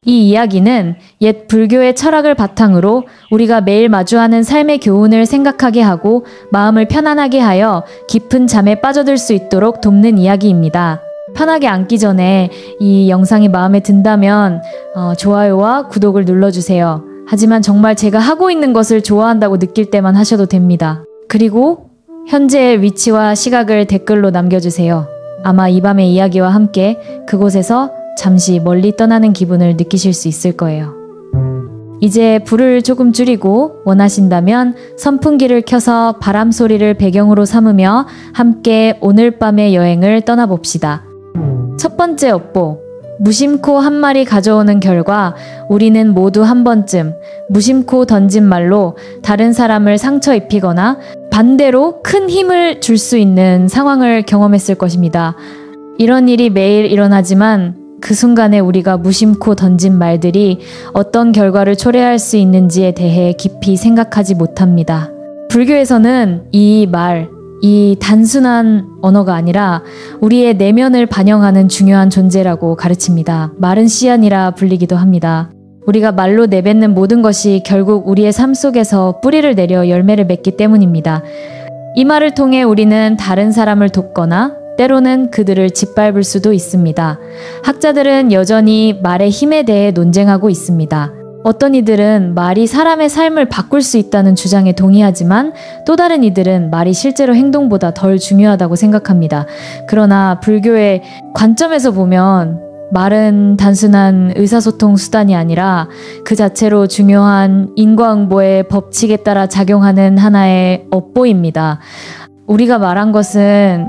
이 이야기는 옛 불교의 철학을 바탕으로 우리가 매일 마주하는 삶의 교훈을 생각하게 하고 마음을 편안하게 하여 깊은 잠에 빠져들 수 있도록 돕는 이야기입니다. 편하게 앉기 전에 이 영상이 마음에 든다면 좋아요와 구독을 눌러주세요. 하지만 정말 제가 하고 있는 것을 좋아한다고 느낄 때만 하셔도 됩니다. 그리고 현재의 위치와 시각을 댓글로 남겨주세요. 아마 이 밤의 이야기와 함께 그곳에서 잠시 멀리 떠나는 기분을 느끼실 수 있을 거예요. 이제 불을 조금 줄이고 원하신다면 선풍기를 켜서 바람 소리를 배경으로 삼으며 함께 오늘 밤의 여행을 떠나봅시다. 첫 번째 업보, 무심코 한 말이 가져오는 결과 우리는 모두 한 번쯤 무심코 던진 말로 다른 사람을 상처 입히거나 반대로 큰 힘을 줄 수 있는 상황을 경험했을 것입니다. 이런 일이 매일 일어나지만 그 순간에 우리가 무심코 던진 말들이 어떤 결과를 초래할 수 있는지에 대해 깊이 생각하지 못합니다. 불교에서는 이 단순한 언어가 아니라 우리의 내면을 반영하는 중요한 존재라고 가르칩니다. 말은 씨앗이라 불리기도 합니다. 우리가 말로 내뱉는 모든 것이 결국 우리의 삶 속에서 뿌리를 내려 열매를 맺기 때문입니다. 이 말을 통해 우리는 다른 사람을 돕거나 때로는 그들을 짓밟을 수도 있습니다. 학자들은 여전히 말의 힘에 대해 논쟁하고 있습니다. 어떤 이들은 말이 사람의 삶을 바꿀 수 있다는 주장에 동의하지만 또 다른 이들은 말이 실제로 행동보다 덜 중요하다고 생각합니다. 그러나 불교의 관점에서 보면 말은 단순한 의사소통 수단이 아니라 그 자체로 중요한 인과응보의 법칙에 따라 작용하는 하나의 업보입니다. 우리가 말한 것은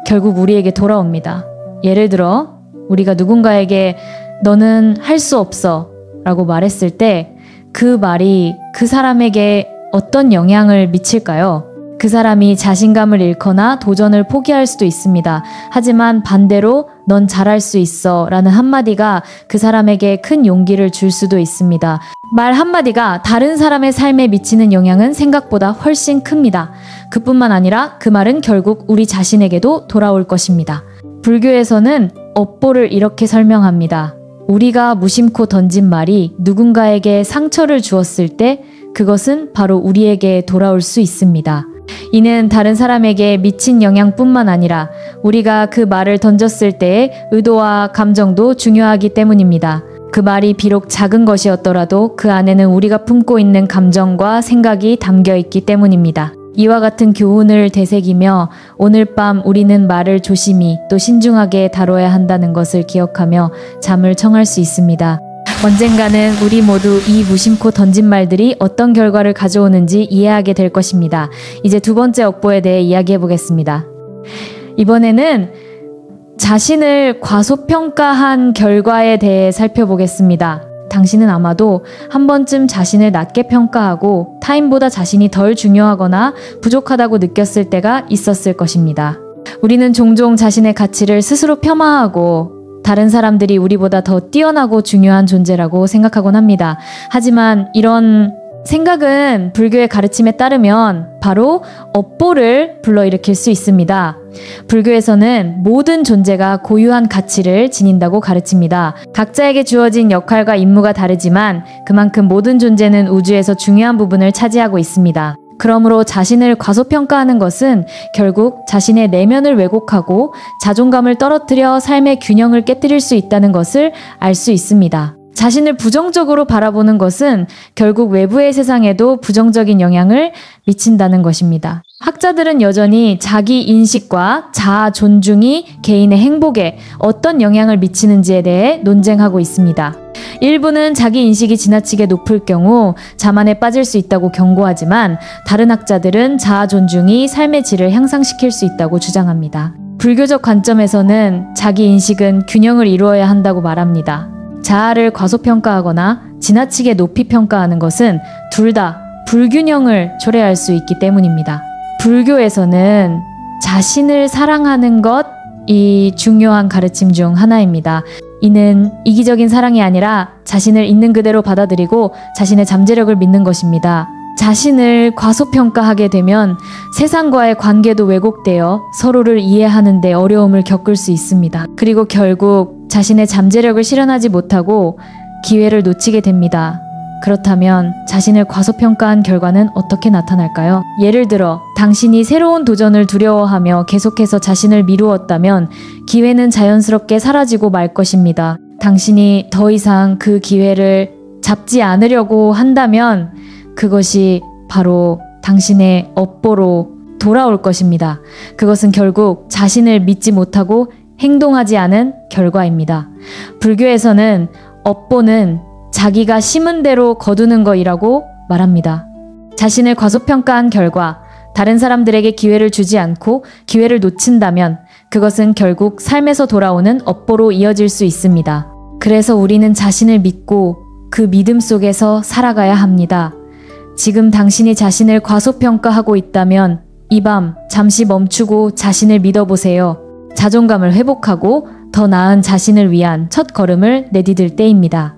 결국 우리에게 돌아옵니다. 예를 들어 우리가 누군가에게 너는 할 수 없어 라고 말했을 때 그 말이 그 사람에게 어떤 영향을 미칠까요? 그 사람이 자신감을 잃거나 도전을 포기할 수도 있습니다. 하지만 반대로 넌 잘할 수 있어 라는 한마디가 그 사람에게 큰 용기를 줄 수도 있습니다. 말 한마디가 다른 사람의 삶에 미치는 영향은 생각보다 훨씬 큽니다. 그뿐만 아니라 그 말은 결국 우리 자신에게도 돌아올 것입니다. 불교에서는 업보를 이렇게 설명합니다. 우리가 무심코 던진 말이 누군가에게 상처를 주었을 때 그것은 바로 우리에게 돌아올 수 있습니다. 이는 다른 사람에게 미친 영향뿐만 아니라 우리가 그 말을 던졌을 때의 의도와 감정도 중요하기 때문입니다. 그 말이 비록 작은 것이었더라도 그 안에는 우리가 품고 있는 감정과 생각이 담겨 있기 때문입니다. 이와 같은 교훈을 되새기며 오늘 밤 우리는 말을 조심히 또 신중하게 다뤄야 한다는 것을 기억하며 잠을 청할 수 있습니다. 언젠가는 우리 모두 이 무심코 던진 말들이 어떤 결과를 가져오는지 이해하게 될 것입니다. 이제 두 번째 업보에 대해 이야기해 보겠습니다. 이번에는 자신을 과소평가한 결과에 대해 살펴보겠습니다. 당신은 아마도 한 번쯤 자신을 낮게 평가하고 타인보다 자신이 덜 중요하거나 부족하다고 느꼈을 때가 있었을 것입니다. 우리는 종종 자신의 가치를 스스로 폄하하고 다른 사람들이 우리보다 더 뛰어나고 중요한 존재라고 생각하곤 합니다. 하지만 이런 생각은 불교의 가르침에 따르면 바로 업보를 불러일으킬 수 있습니다. 불교에서는 모든 존재가 고유한 가치를 지닌다고 가르칩니다. 각자에게 주어진 역할과 임무가 다르지만 그만큼 모든 존재는 우주에서 중요한 부분을 차지하고 있습니다. 그러므로 자신을 과소평가하는 것은 결국 자신의 내면을 왜곡하고 자존감을 떨어뜨려 삶의 균형을 깨뜨릴 수 있다는 것을 알 수 있습니다. 자신을 부정적으로 바라보는 것은 결국 외부의 세상에도 부정적인 영향을 미친다는 것입니다. 학자들은 여전히 자기 인식과 자아 존중이 개인의 행복에 어떤 영향을 미치는지에 대해 논쟁하고 있습니다. 일부는 자기 인식이 지나치게 높을 경우 자만에 빠질 수 있다고 경고하지만 다른 학자들은 자아 존중이 삶의 질을 향상시킬 수 있다고 주장합니다. 불교적 관점에서는 자기 인식은 균형을 이루어야 한다고 말합니다. 자아를 과소평가하거나 지나치게 높이 평가하는 것은 둘 다 불균형을 초래할 수 있기 때문입니다. 불교에서는 자신을 사랑하는 것이 중요한 가르침 중 하나입니다. 이는 이기적인 사랑이 아니라 자신을 있는 그대로 받아들이고 자신의 잠재력을 믿는 것입니다. 자신을 과소평가하게 되면 세상과의 관계도 왜곡되어 서로를 이해하는 데 어려움을 겪을 수 있습니다. 그리고 결국 자신의 잠재력을 실현하지 못하고 기회를 놓치게 됩니다. 그렇다면 자신을 과소평가한 결과는 어떻게 나타날까요? 예를 들어 당신이 새로운 도전을 두려워하며 계속해서 자신을 미루었다면 기회는 자연스럽게 사라지고 말 것입니다. 당신이 더 이상 그 기회를 잡지 않으려고 한다면 그것이 바로 당신의 업보로 돌아올 것입니다. 그것은 결국 자신을 믿지 못하고 행동하지 않은 결과입니다. 불교에서는 업보는 자기가 심은 대로 거두는 것이라고 말합니다. 자신을 과소평가한 결과 다른 사람들에게 기회를 주지 않고 기회를 놓친다면 그것은 결국 삶에서 돌아오는 업보로 이어질 수 있습니다. 그래서 우리는 자신을 믿고 그 믿음 속에서 살아가야 합니다. 지금 당신이 자신을 과소평가하고 있다면 이 밤 잠시 멈추고 자신을 믿어보세요. 자존감을 회복하고 더 나은 자신을 위한 첫 걸음을 내디딜 때입니다.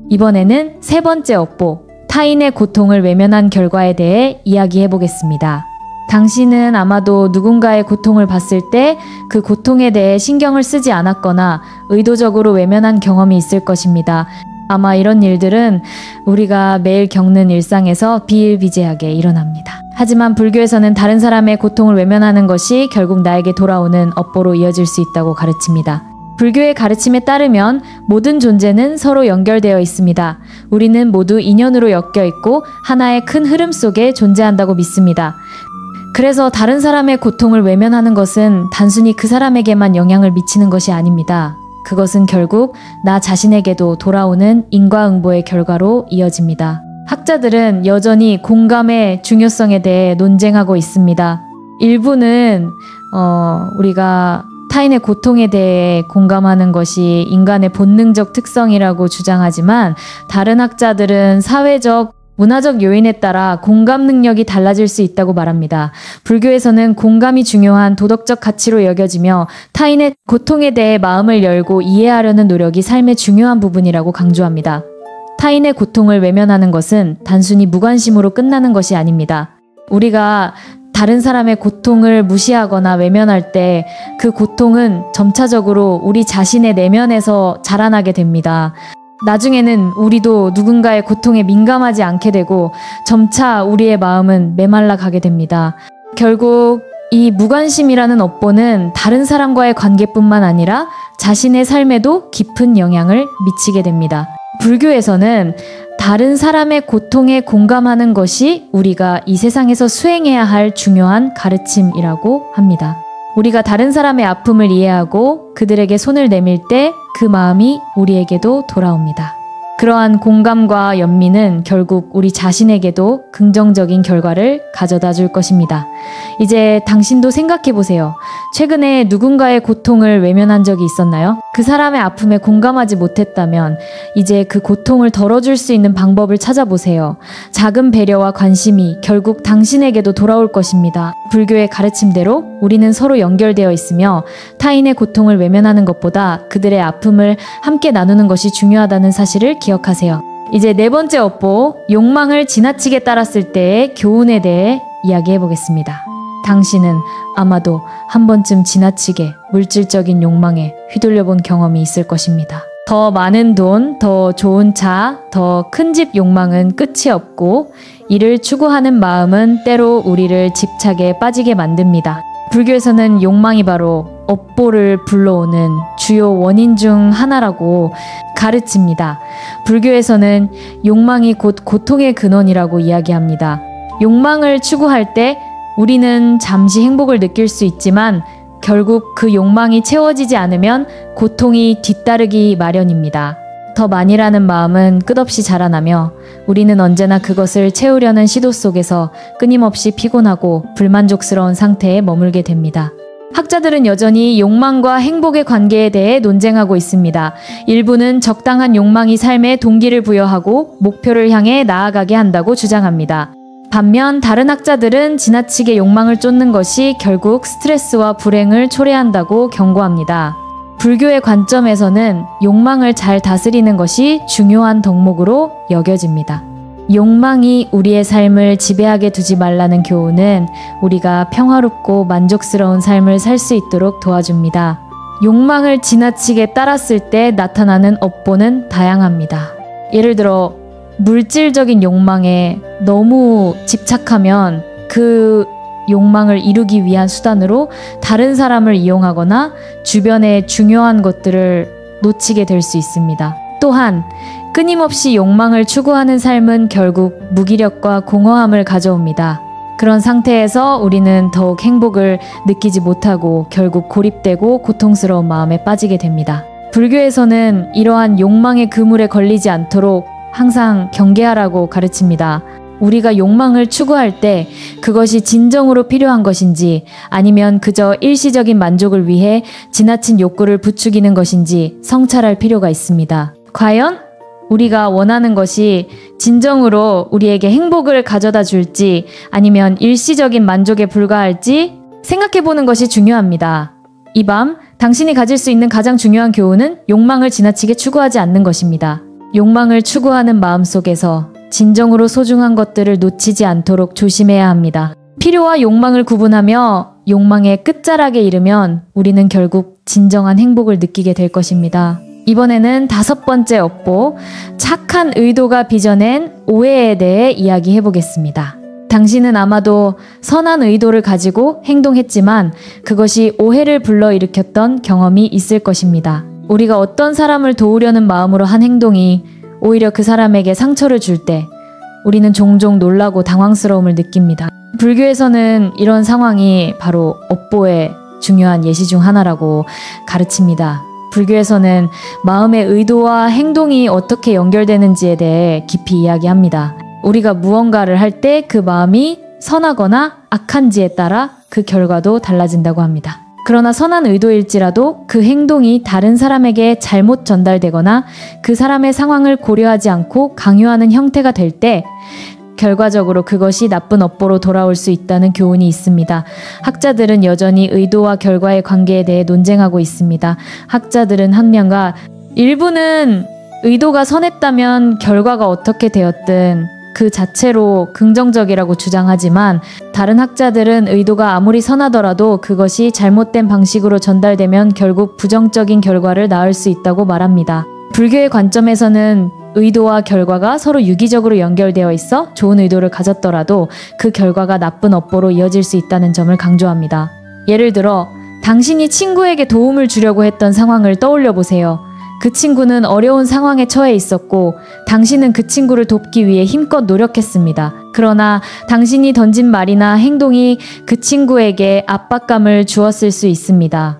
이번에는 세 번째 업보, 타인의 고통을 외면한 결과에 대해 이야기해 보겠습니다. 당신은 아마도 누군가의 고통을 봤을 때 그 고통에 대해 신경을 쓰지 않았거나 의도적으로 외면한 경험이 있을 것입니다. 아마 이런 일들은 우리가 매일 겪는 일상에서 비일비재하게 일어납니다. 하지만 불교에서는 다른 사람의 고통을 외면하는 것이 결국 나에게 돌아오는 업보로 이어질 수 있다고 가르칩니다. 불교의 가르침에 따르면 모든 존재는 서로 연결되어 있습니다. 우리는 모두 인연으로 엮여 있고 하나의 큰 흐름 속에 존재한다고 믿습니다. 그래서 다른 사람의 고통을 외면하는 것은 단순히 그 사람에게만 영향을 미치는 것이 아닙니다. 그것은 결국 나 자신에게도 돌아오는 인과응보의 결과로 이어집니다. 학자들은 여전히 공감의 중요성에 대해 논쟁하고 있습니다. 일부는 우리가 타인의 고통에 대해 공감하는 것이 인간의 본능적 특성이라고 주장하지만 다른 학자들은 사회적, 문화적 요인에 따라 공감 능력이 달라질 수 있다고 말합니다. 불교에서는 공감이 중요한 도덕적 가치로 여겨지며 타인의 고통에 대해 마음을 열고 이해하려는 노력이 삶의 중요한 부분이라고 강조합니다. 타인의 고통을 외면하는 것은 단순히 무관심으로 끝나는 것이 아닙니다. 우리가 다른 사람의 고통을 무시하거나 외면할 때 그 고통은 점차적으로 우리 자신의 내면에서 자라나게 됩니다. 나중에는 우리도 누군가의 고통에 민감하지 않게 되고 점차 우리의 마음은 메말라 가게 됩니다. 결국 이 무관심이라는 업보는 다른 사람과의 관계뿐만 아니라 자신의 삶에도 깊은 영향을 미치게 됩니다. 불교에서는 다른 사람의 고통에 공감하는 것이 우리가 이 세상에서 수행해야 할 중요한 가르침이라고 합니다. 우리가 다른 사람의 아픔을 이해하고 그들에게 손을 내밀 때 그 마음이 우리에게도 돌아옵니다. 그러한 공감과 연민은 결국 우리 자신에게도 긍정적인 결과를 가져다 줄 것입니다. 이제 당신도 생각해 보세요. 최근에 누군가의 고통을 외면한 적이 있었나요? 그 사람의 아픔에 공감하지 못했다면 이제 그 고통을 덜어줄 수 있는 방법을 찾아보세요. 작은 배려와 관심이 결국 당신에게도 돌아올 것입니다. 불교의 가르침대로 우리는 서로 연결되어 있으며 타인의 고통을 외면하는 것보다 그들의 아픔을 함께 나누는 것이 중요하다는 사실을 기억하세요. 이제 네 번째 업보, 욕망을 지나치게 따랐을 때의 교훈에 대해 이야기해 보겠습니다. 당신은 아마도 한 번쯤 지나치게 물질적인 욕망에 휘둘려 본 경험이 있을 것입니다. 더 많은 돈, 더 좋은 차, 더 큰 집 욕망은 끝이 없고 이를 추구하는 마음은 때로 우리를 집착에 빠지게 만듭니다. 불교에서는 욕망이 바로 업보를 불러오는 주요 원인 중 하나라고 가르칩니다. 불교에서는 욕망이 곧 고통의 근원이라고 이야기합니다. 욕망을 추구할 때 우리는 잠시 행복을 느낄 수 있지만 결국 그 욕망이 채워지지 않으면 고통이 뒤따르기 마련입니다. 더 많이라는 마음은 끝없이 자라나며 우리는 언제나 그것을 채우려는 시도 속에서 끊임없이 피곤하고 불만족스러운 상태에 머물게 됩니다. 학자들은 여전히 욕망과 행복의 관계에 대해 논쟁하고 있습니다. 일부는 적당한 욕망이 삶에 동기를 부여하고 목표를 향해 나아가게 한다고 주장합니다. 반면 다른 학자들은 지나치게 욕망을 쫓는 것이 결국 스트레스와 불행을 초래한다고 경고합니다. 불교의 관점에서는 욕망을 잘 다스리는 것이 중요한 덕목으로 여겨집니다. 욕망이 우리의 삶을 지배하게 두지 말라는 교훈은 우리가 평화롭고 만족스러운 삶을 살 수 있도록 도와줍니다. 욕망을 지나치게 따랐을 때 나타나는 업보는 다양합니다. 예를 들어 물질적인 욕망에 너무 집착하면 그 욕망을 이루기 위한 수단으로 다른 사람을 이용하거나 주변의 중요한 것들을 놓치게 될 수 있습니다. 또한 끊임없이 욕망을 추구하는 삶은 결국 무기력과 공허함을 가져옵니다. 그런 상태에서 우리는 더욱 행복을 느끼지 못하고 결국 고립되고 고통스러운 마음에 빠지게 됩니다. 불교에서는 이러한 욕망의 그물에 걸리지 않도록 항상 경계하라고 가르칩니다. 우리가 욕망을 추구할 때 그것이 진정으로 필요한 것인지 아니면 그저 일시적인 만족을 위해 지나친 욕구를 부추기는 것인지 성찰할 필요가 있습니다. 과연 우리가 원하는 것이 진정으로 우리에게 행복을 가져다 줄지 아니면 일시적인 만족에 불과할지 생각해보는 것이 중요합니다. 이 밤 당신이 가질 수 있는 가장 중요한 교훈은 욕망을 지나치게 추구하지 않는 것입니다. 욕망을 추구하는 마음속에서 진정으로 소중한 것들을 놓치지 않도록 조심해야 합니다. 필요와 욕망을 구분하며 욕망의 끝자락에 이르면 우리는 결국 진정한 행복을 느끼게 될 것입니다. 이번에는 5번째 업보, 착한 의도가 빚어낸 오해에 대해 이야기해 보겠습니다. 당신은 아마도 선한 의도를 가지고 행동했지만 그것이 오해를 불러일으켰던 경험이 있을 것입니다. 우리가 어떤 사람을 도우려는 마음으로 한 행동이 오히려 그 사람에게 상처를 줄 때 우리는 종종 놀라고 당황스러움을 느낍니다. 불교에서는 이런 상황이 바로 업보의 중요한 예시 중 하나라고 가르칩니다. 불교에서는 마음의 의도와 행동이 어떻게 연결되는지에 대해 깊이 이야기합니다. 우리가 무언가를 할 때 그 마음이 선하거나 악한지에 따라 그 결과도 달라진다고 합니다. 그러나 선한 의도일지라도 그 행동이 다른 사람에게 잘못 전달되거나 그 사람의 상황을 고려하지 않고 강요하는 형태가 될 때 결과적으로 그것이 나쁜 업보로 돌아올 수 있다는 교훈이 있습니다. 학자들은 여전히 의도와 결과의 관계에 대해 논쟁하고 있습니다. 학자들은 한 면과 일부는 의도가 선했다면 결과가 어떻게 되었든 그 자체로 긍정적이라고 주장하지만 다른 학자들은 의도가 아무리 선하더라도 그것이 잘못된 방식으로 전달되면 결국 부정적인 결과를 낳을 수 있다고 말합니다. 불교의 관점에서는 의도와 결과가 서로 유기적으로 연결되어 있어 좋은 의도를 가졌더라도 그 결과가 나쁜 업보로 이어질 수 있다는 점을 강조합니다. 예를 들어 당신이 친구에게 도움을 주려고 했던 상황을 떠올려 보세요. 그 친구는 어려운 상황에 처해 있었고 당신은 그 친구를 돕기 위해 힘껏 노력했습니다. 그러나 당신이 던진 말이나 행동이 그 친구에게 압박감을 주었을 수 있습니다.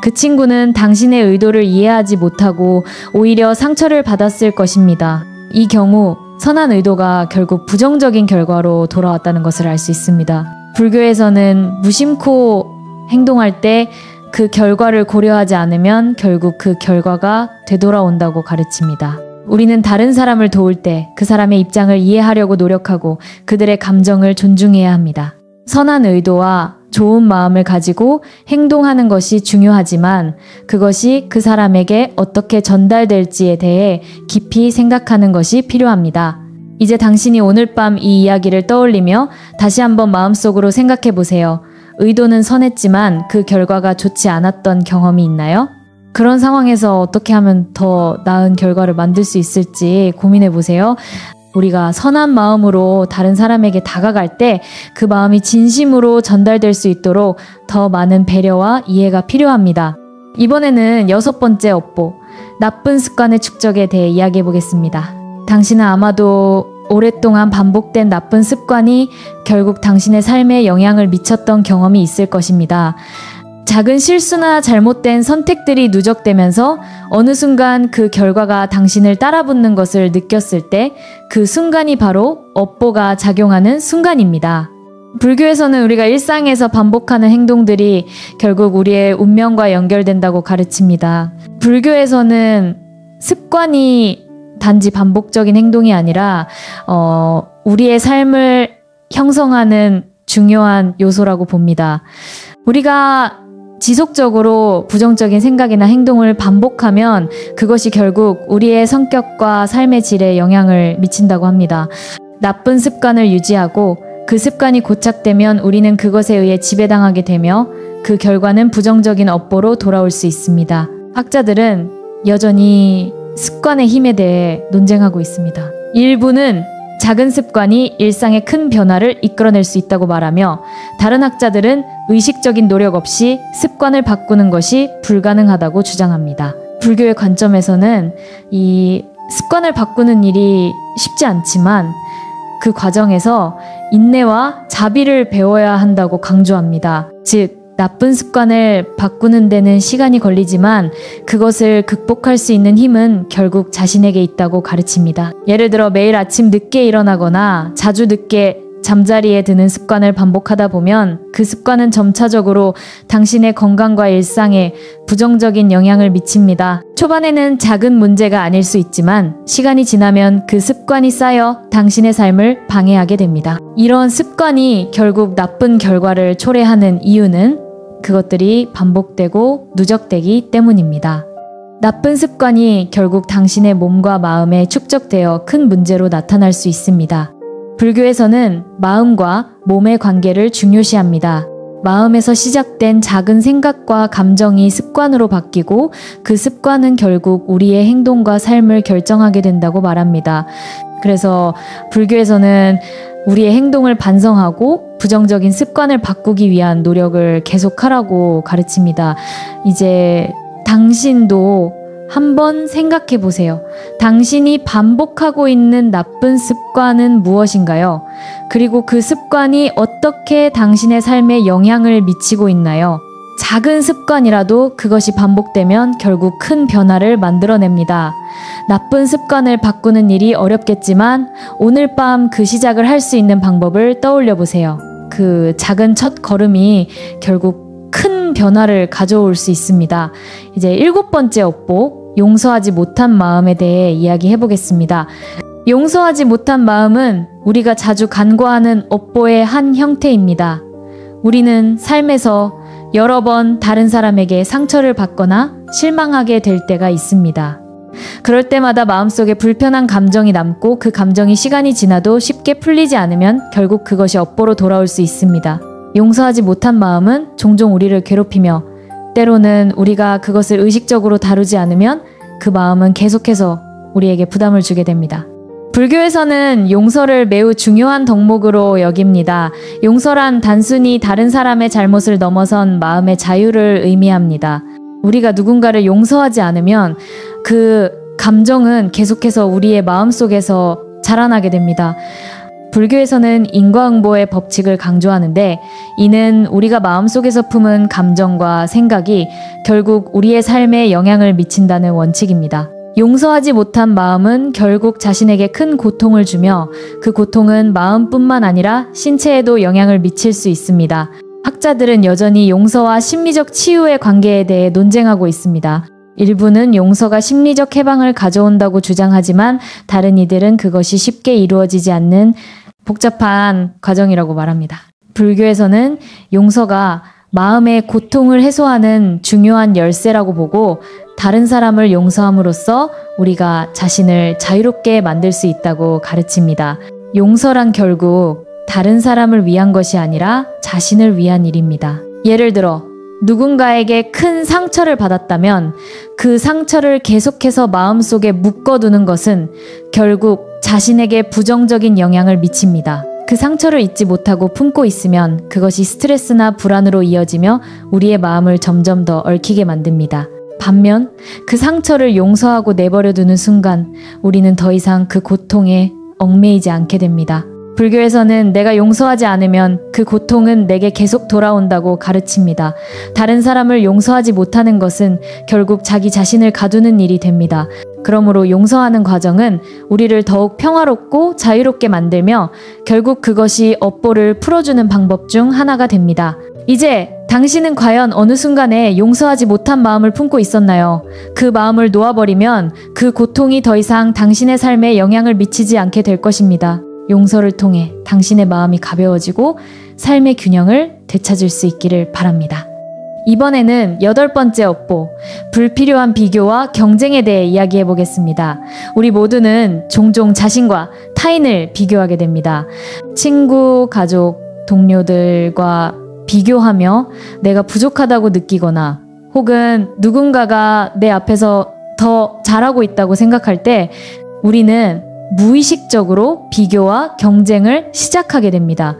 그 친구는 당신의 의도를 이해하지 못하고 오히려 상처를 받았을 것입니다. 이 경우 선한 의도가 결국 부정적인 결과로 돌아왔다는 것을 알 수 있습니다. 불교에서는 무심코 행동할 때 그 결과를 고려하지 않으면 결국 그 결과가 되돌아온다고 가르칩니다. 우리는 다른 사람을 도울 때 그 사람의 입장을 이해하려고 노력하고 그들의 감정을 존중해야 합니다. 선한 의도와 좋은 마음을 가지고 행동하는 것이 중요하지만 그것이 그 사람에게 어떻게 전달될지에 대해 깊이 생각하는 것이 필요합니다. 이제 당신이 오늘 밤 이 이야기를 떠올리며 다시 한번 마음속으로 생각해 보세요. 의도는 선했지만 그 결과가 좋지 않았던 경험이 있나요? 그런 상황에서 어떻게 하면 더 나은 결과를 만들 수 있을지 고민해 보세요. 우리가 선한 마음으로 다른 사람에게 다가갈 때 그 마음이 진심으로 전달될 수 있도록 더 많은 배려와 이해가 필요합니다. 이번에는 6번째 업보, 나쁜 습관의 축적에 대해 이야기해 보겠습니다. 당신은 아마도 오랫동안 반복된 나쁜 습관이 결국 당신의 삶에 영향을 미쳤던 경험이 있을 것입니다. 작은 실수나 잘못된 선택들이 누적되면서 어느 순간 그 결과가 당신을 따라붙는 것을 느꼈을 때 그 순간이 바로 업보가 작용하는 순간입니다. 불교에서는 우리가 일상에서 반복하는 행동들이 결국 우리의 운명과 연결된다고 가르칩니다. 불교에서는 습관이 단지 반복적인 행동이 아니라 우리의 삶을 형성하는 중요한 요소라고 봅니다. 우리가 지속적으로 부정적인 생각이나 행동을 반복하면 그것이 결국 우리의 성격과 삶의 질에 영향을 미친다고 합니다. 나쁜 습관을 유지하고 그 습관이 고착되면 우리는 그것에 의해 지배당하게 되며 그 결과는 부정적인 업보로 돌아올 수 있습니다. 학자들은 여전히 습관의 힘에 대해 논쟁하고 있습니다. 일부는 작은 습관이 일상의 큰 변화를 이끌어낼 수 있다고 말하며, 다른 학자들은 의식적인 노력 없이 습관을 바꾸는 것이 불가능하다고 주장합니다. 불교의 관점에서는 이 습관을 바꾸는 일이 쉽지 않지만 그 과정에서 인내와 자비를 배워야 한다고 강조합니다. 즉, 나쁜 습관을 바꾸는 데는 시간이 걸리지만 그것을 극복할 수 있는 힘은 결국 자신에게 있다고 가르칩니다. 예를 들어 매일 아침 늦게 일어나거나 자주 늦게 잠자리에 드는 습관을 반복하다 보면 그 습관은 점차적으로 당신의 건강과 일상에 부정적인 영향을 미칩니다. 초반에는 작은 문제가 아닐 수 있지만 시간이 지나면 그 습관이 쌓여 당신의 삶을 방해하게 됩니다. 이런 습관이 결국 나쁜 결과를 초래하는 이유는 그것들이 반복되고 누적되기 때문입니다. 나쁜 습관이 결국 당신의 몸과 마음에 축적되어 큰 문제로 나타날 수 있습니다. 불교에서는 마음과 몸의 관계를 중요시합니다. 마음에서 시작된 작은 생각과 감정이 습관으로 바뀌고 그 습관은 결국 우리의 행동과 삶을 결정하게 된다고 말합니다. 그래서 불교에서는 우리의 행동을 반성하고 부정적인 습관을 바꾸기 위한 노력을 계속하라고 가르칩니다. 이제 당신도 한번 생각해 보세요. 당신이 반복하고 있는 나쁜 습관은 무엇인가요? 그리고 그 습관이 어떻게 당신의 삶에 영향을 미치고 있나요? 작은 습관이라도 그것이 반복되면 결국 큰 변화를 만들어냅니다. 나쁜 습관을 바꾸는 일이 어렵겠지만 오늘 밤 그 시작을 할 수 있는 방법을 떠올려 보세요. 그 작은 첫 걸음이 결국 큰 변화를 가져올 수 있습니다. 이제 7번째 업보, 용서하지 못한 마음에 대해 이야기해 보겠습니다. 용서하지 못한 마음은 우리가 자주 간과하는 업보의 한 형태입니다. 우리는 삶에서 여러 번 다른 사람에게 상처를 받거나 실망하게 될 때가 있습니다. 그럴 때마다 마음속에 불편한 감정이 남고 그 감정이 시간이 지나도 쉽게 풀리지 않으면 결국 그것이 업보로 돌아올 수 있습니다. 용서하지 못한 마음은 종종 우리를 괴롭히며 때로는 우리가 그것을 의식적으로 다루지 않으면 그 마음은 계속해서 우리에게 부담을 주게 됩니다. 불교에서는 용서를 매우 중요한 덕목으로 여깁니다. 용서란 단순히 다른 사람의 잘못을 넘어선 마음의 자유를 의미합니다. 우리가 누군가를 용서하지 않으면 그 감정은 계속해서 우리의 마음속에서 자라나게 됩니다. 불교에서는 인과응보의 법칙을 강조하는데 이는 우리가 마음속에서 품은 감정과 생각이 결국 우리의 삶에 영향을 미친다는 원칙입니다. 용서하지 못한 마음은 결국 자신에게 큰 고통을 주며 그 고통은 마음뿐만 아니라 신체에도 영향을 미칠 수 있습니다. 학자들은 여전히 용서와 심리적 치유의 관계에 대해 논쟁하고 있습니다. 일부는 용서가 심리적 해방을 가져온다고 주장하지만 다른 이들은 그것이 쉽게 이루어지지 않는 복잡한 과정이라고 말합니다. 불교에서는 용서가 마음의 고통을 해소하는 중요한 열쇠라고 보고 다른 사람을 용서함으로써 우리가 자신을 자유롭게 만들 수 있다고 가르칩니다. 용서란 결국 다른 사람을 위한 것이 아니라 자신을 위한 일입니다. 예를 들어 누군가에게 큰 상처를 받았다면 그 상처를 계속해서 마음속에 묶어두는 것은 결국 자신에게 부정적인 영향을 미칩니다. 그 상처를 잊지 못하고 품고 있으면 그것이 스트레스나 불안으로 이어지며 우리의 마음을 점점 더 얽히게 만듭니다. 반면 그 상처를 용서하고 내버려 두는 순간 우리는 더 이상 그 고통에 얽매이지 않게 됩니다. 불교에서는 내가 용서하지 않으면 그 고통은 내게 계속 돌아온다고 가르칩니다. 다른 사람을 용서하지 못하는 것은 결국 자기 자신을 가두는 일이 됩니다. 그러므로 용서하는 과정은 우리를 더욱 평화롭고 자유롭게 만들며 결국 그것이 업보를 풀어주는 방법 중 하나가 됩니다. 이제 당신은 과연 어느 순간에 용서하지 못한 마음을 품고 있었나요? 그 마음을 놓아버리면 그 고통이 더 이상 당신의 삶에 영향을 미치지 않게 될 것입니다. 용서를 통해 당신의 마음이 가벼워지고 삶의 균형을 되찾을 수 있기를 바랍니다. 이번에는 8번째 업보, 불필요한 비교와 경쟁에 대해 이야기해 보겠습니다. 우리 모두는 종종 자신과 타인을 비교하게 됩니다. 친구, 가족, 동료들과 비교하며 내가 부족하다고 느끼거나 혹은 누군가가 내 앞에서 더 잘하고 있다고 생각할 때 우리는 무의식적으로 비교와 경쟁을 시작하게 됩니다.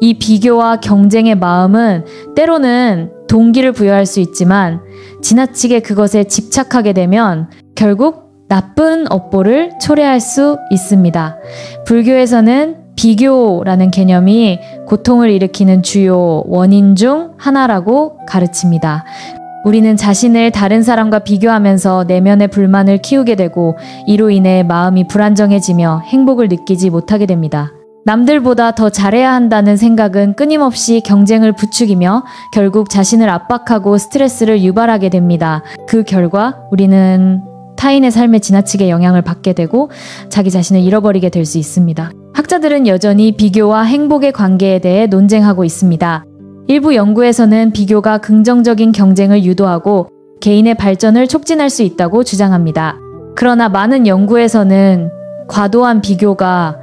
이 비교와 경쟁의 마음은 때로는 동기를 부여할 수 있지만 지나치게 그것에 집착하게 되면 결국 나쁜 업보를 초래할 수 있습니다. 불교에서는 비교라는 개념이 고통을 일으키는 주요 원인 중 하나라고 가르칩니다. 우리는 자신을 다른 사람과 비교하면서 내면의 불만을 키우게 되고 이로 인해 마음이 불안정해지며 행복을 느끼지 못하게 됩니다. 남들보다 더 잘해야 한다는 생각은 끊임없이 경쟁을 부추기며 결국 자신을 압박하고 스트레스를 유발하게 됩니다. 그 결과 우리는 타인의 삶에 지나치게 영향을 받게 되고 자기 자신을 잃어버리게 될 수 있습니다. 학자들은 여전히 비교와 행복의 관계에 대해 논쟁하고 있습니다. 일부 연구에서는 비교가 긍정적인 경쟁을 유도하고 개인의 발전을 촉진할 수 있다고 주장합니다. 그러나 많은 연구에서는 과도한 비교가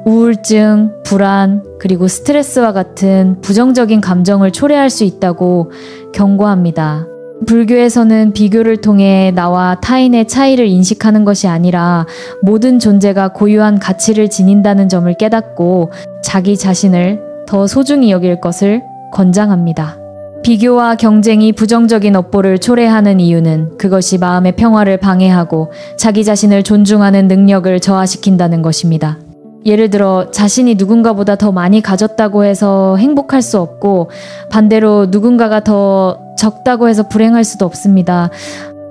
우울증, 불안, 그리고 스트레스와 같은 부정적인 감정을 초래할 수 있다고 경고합니다. 불교에서는 비교를 통해 나와 타인의 차이를 인식하는 것이 아니라 모든 존재가 고유한 가치를 지닌다는 점을 깨닫고 자기 자신을 더 소중히 여길 것을 권장합니다. 비교와 경쟁이 부정적인 업보를 초래하는 이유는 그것이 마음의 평화를 방해하고 자기 자신을 존중하는 능력을 저하시킨다는 것입니다. 예를 들어 자신이 누군가보다 더 많이 가졌다고 해서 행복할 수 없고 반대로 누군가가 더 적다고 해서 불행할 수도 없습니다.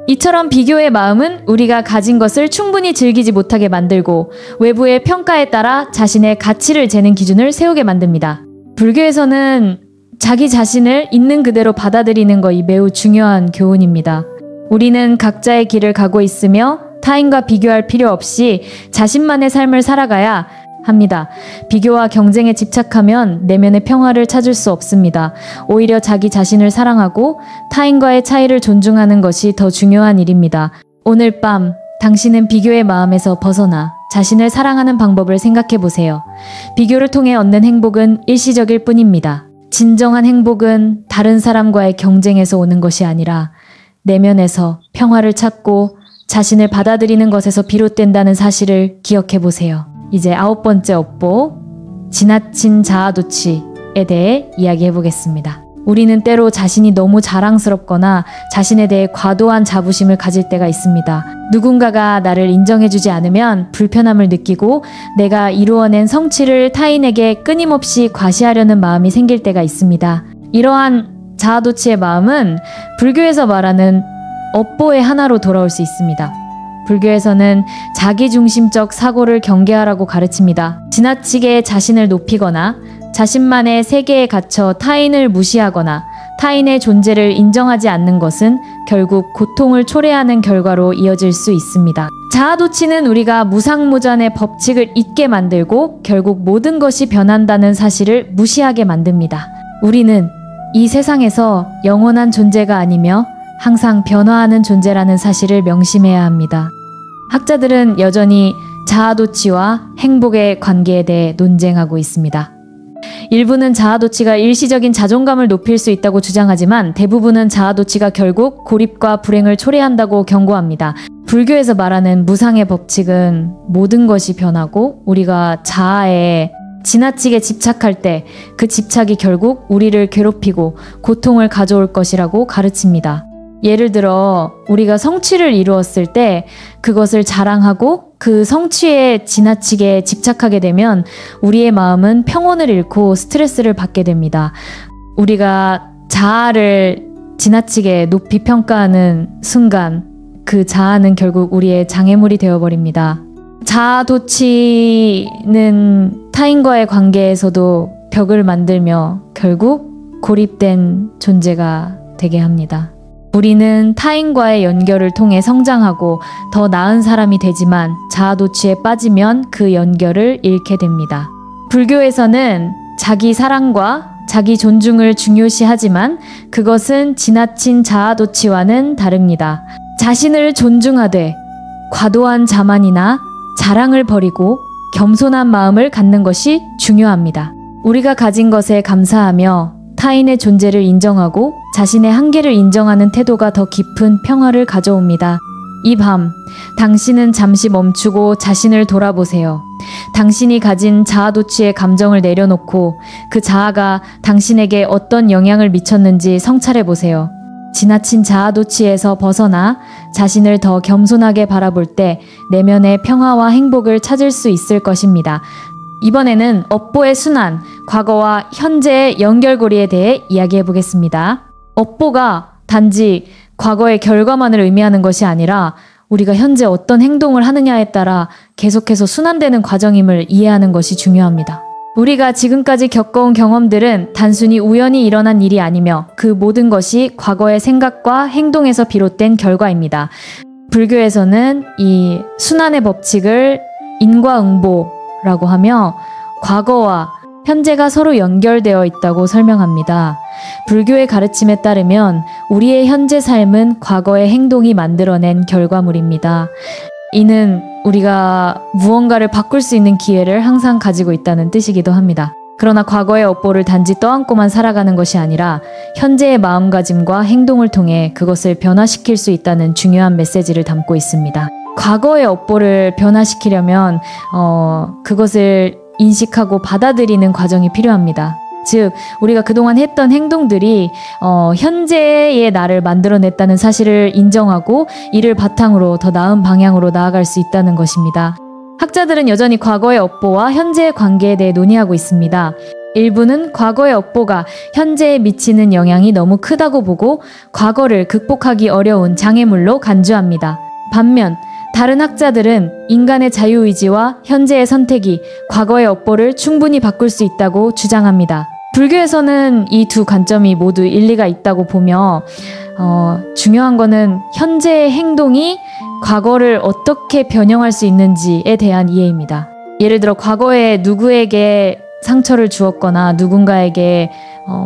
이처럼 비교의 마음은 우리가 가진 것을 충분히 즐기지 못하게 만들고 외부의 평가에 따라 자신의 가치를 재는 기준을 세우게 만듭니다. 불교에서는 자기 자신을 있는 그대로 받아들이는 것이 매우 중요한 교훈입니다. 우리는 각자의 길을 가고 있으며 타인과 비교할 필요 없이 자신만의 삶을 살아가야 합니다. 비교와 경쟁에 집착하면 내면의 평화를 찾을 수 없습니다. 오히려 자기 자신을 사랑하고 타인과의 차이를 존중하는 것이 더 중요한 일입니다. 오늘 밤 당신은 비교의 마음에서 벗어나 자신을 사랑하는 방법을 생각해 보세요. 비교를 통해 얻는 행복은 일시적일 뿐입니다. 진정한 행복은 다른 사람과의 경쟁에서 오는 것이 아니라 내면에서 평화를 찾고 자신을 받아들이는 것에서 비롯된다는 사실을 기억해 보세요. 이제 9번째 업보, 지나친 자아도취에 대해 이야기해 보겠습니다. 우리는 때로 자신이 너무 자랑스럽거나 자신에 대해 과도한 자부심을 가질 때가 있습니다. 누군가가 나를 인정해주지 않으면 불편함을 느끼고 내가 이루어낸 성취를 타인에게 끊임없이 과시하려는 마음이 생길 때가 있습니다. 이러한 자아도취의 마음은 불교에서 말하는 업보의 하나로 돌아올 수 있습니다. 불교에서는 자기중심적 사고를 경계하라고 가르칩니다. 지나치게 자신을 높이거나 자신만의 세계에 갇혀 타인을 무시하거나 타인의 존재를 인정하지 않는 것은 결국 고통을 초래하는 결과로 이어질 수 있습니다. 자아도취는 우리가 무상무전의 법칙을 잊게 만들고 결국 모든 것이 변한다는 사실을 무시하게 만듭니다. 우리는 이 세상에서 영원한 존재가 아니며 항상 변화하는 존재라는 사실을 명심해야 합니다. 학자들은 여전히 자아도취와 행복의 관계에 대해 논쟁하고 있습니다. 일부는 자아도취가 일시적인 자존감을 높일 수 있다고 주장하지만 대부분은 자아도취가 결국 고립과 불행을 초래한다고 경고합니다. 불교에서 말하는 무상의 법칙은 모든 것이 변하고 우리가 자아에 지나치게 집착할 때 그 집착이 결국 우리를 괴롭히고 고통을 가져올 것이라고 가르칩니다. 예를 들어 우리가 성취를 이루었을 때 그것을 자랑하고 그 성취에 지나치게 집착하게 되면 우리의 마음은 평온을 잃고 스트레스를 받게 됩니다. 우리가 자아를 지나치게 높이 평가하는 순간 그 자아는 결국 우리의 장애물이 되어버립니다. 자아도취는 타인과의 관계에서도 벽을 만들며 결국 고립된 존재가 되게 합니다. 우리는 타인과의 연결을 통해 성장하고 더 나은 사람이 되지만 자아도취에 빠지면 그 연결을 잃게 됩니다. 불교에서는 자기 사랑과 자기 존중을 중요시하지만 그것은 지나친 자아도취와는 다릅니다. 자신을 존중하되 과도한 자만이나 자랑을 버리고 겸손한 마음을 갖는 것이 중요합니다. 우리가 가진 것에 감사하며 타인의 존재를 인정하고 자신의 한계를 인정하는 태도가 더 깊은 평화를 가져옵니다. 이 밤, 당신은 잠시 멈추고 자신을 돌아보세요. 당신이 가진 자아도취의 감정을 내려놓고 그 자아가 당신에게 어떤 영향을 미쳤는지 성찰해보세요. 지나친 자아도취에서 벗어나 자신을 더 겸손하게 바라볼 때 내면의 평화와 행복을 찾을 수 있을 것입니다. 이번에는 업보의 순환, 과거와 현재의 연결고리에 대해 이야기해 보겠습니다. 업보가 단지 과거의 결과만을 의미하는 것이 아니라 우리가 현재 어떤 행동을 하느냐에 따라 계속해서 순환되는 과정임을 이해하는 것이 중요합니다. 우리가 지금까지 겪어온 경험들은 단순히 우연히 일어난 일이 아니며 그 모든 것이 과거의 생각과 행동에서 비롯된 결과입니다. 불교에서는 이 순환의 법칙을 인과응보라고 하며 과거와 현재가 서로 연결되어 있다고 설명합니다. 불교의 가르침에 따르면 우리의 현재 삶은 과거의 행동이 만들어낸 결과물입니다. 이는 우리가 무언가를 바꿀 수 있는 기회를 항상 가지고 있다는 뜻이기도 합니다. 그러나 과거의 업보를 단지 떠안고만 살아가는 것이 아니라 현재의 마음가짐과 행동을 통해 그것을 변화시킬 수 있다는 중요한 메시지를 담고 있습니다. 과거의 업보를 변화시키려면 그것을 인식하고 받아들이는 과정이 필요합니다. 즉, 우리가 그동안 했던 행동들이 현재의 나를 만들어냈다는 사실을 인정하고 이를 바탕으로 더 나은 방향으로 나아갈 수 있다는 것입니다. 학자들은 여전히 과거의 업보와 현재의 관계에 대해 논의하고 있습니다. 일부는 과거의 업보가 현재에 미치는 영향이 너무 크다고 보고 과거를 극복하기 어려운 장애물로 간주합니다. 반면 다른 학자들은 인간의 자유의지와 현재의 선택이 과거의 업보를 충분히 바꿀 수 있다고 주장합니다. 불교에서는 이 두 관점이 모두 일리가 있다고 보며 중요한 거는 현재의 행동이 과거를 어떻게 변형할 수 있는지에 대한 이해입니다. 예를 들어 과거에 누구에게 상처를 주었거나 누군가에게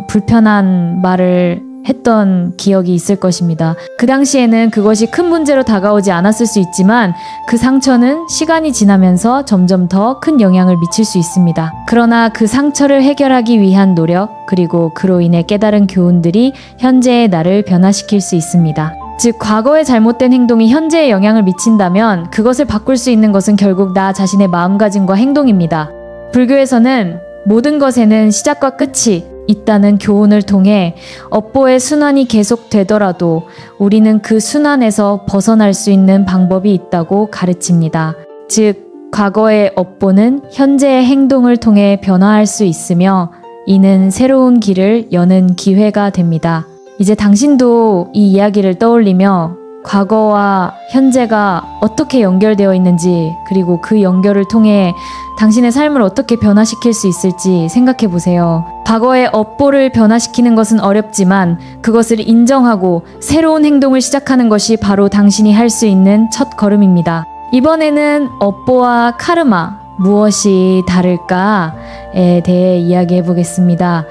불편한 말을 했던 기억이 있을 것입니다. 그 당시에는 그것이 큰 문제로 다가오지 않았을 수 있지만 그 상처는 시간이 지나면서 점점 더 큰 영향을 미칠 수 있습니다. 그러나 그 상처를 해결하기 위한 노력, 그리고 그로 인해 깨달은 교훈들이 현재의 나를 변화시킬 수 있습니다. 즉, 과거의 잘못된 행동이 현재에 영향을 미친다면 그것을 바꿀 수 있는 것은 결국 나 자신의 마음가짐과 행동입니다. 불교에서는 모든 것에는 시작과 끝이 있다는 교훈을 통해 업보의 순환이 계속되더라도 우리는 그 순환에서 벗어날 수 있는 방법이 있다고 가르칩니다. 즉, 과거의 업보는 현재의 행동을 통해 변화할 수 있으며 이는 새로운 길을 여는 기회가 됩니다. 이제 당신도 이 이야기를 떠올리며 과거와 현재가 어떻게 연결되어 있는지, 그리고 그 연결을 통해 당신의 삶을 어떻게 변화시킬 수 있을지 생각해 보세요. 과거의 업보를 변화시키는 것은 어렵지만 그것을 인정하고 새로운 행동을 시작하는 것이 바로 당신이 할 수 있는 첫 걸음입니다. 이번에는 업보와 카르마, 무엇이 다를까에 대해 이야기해 보겠습니다.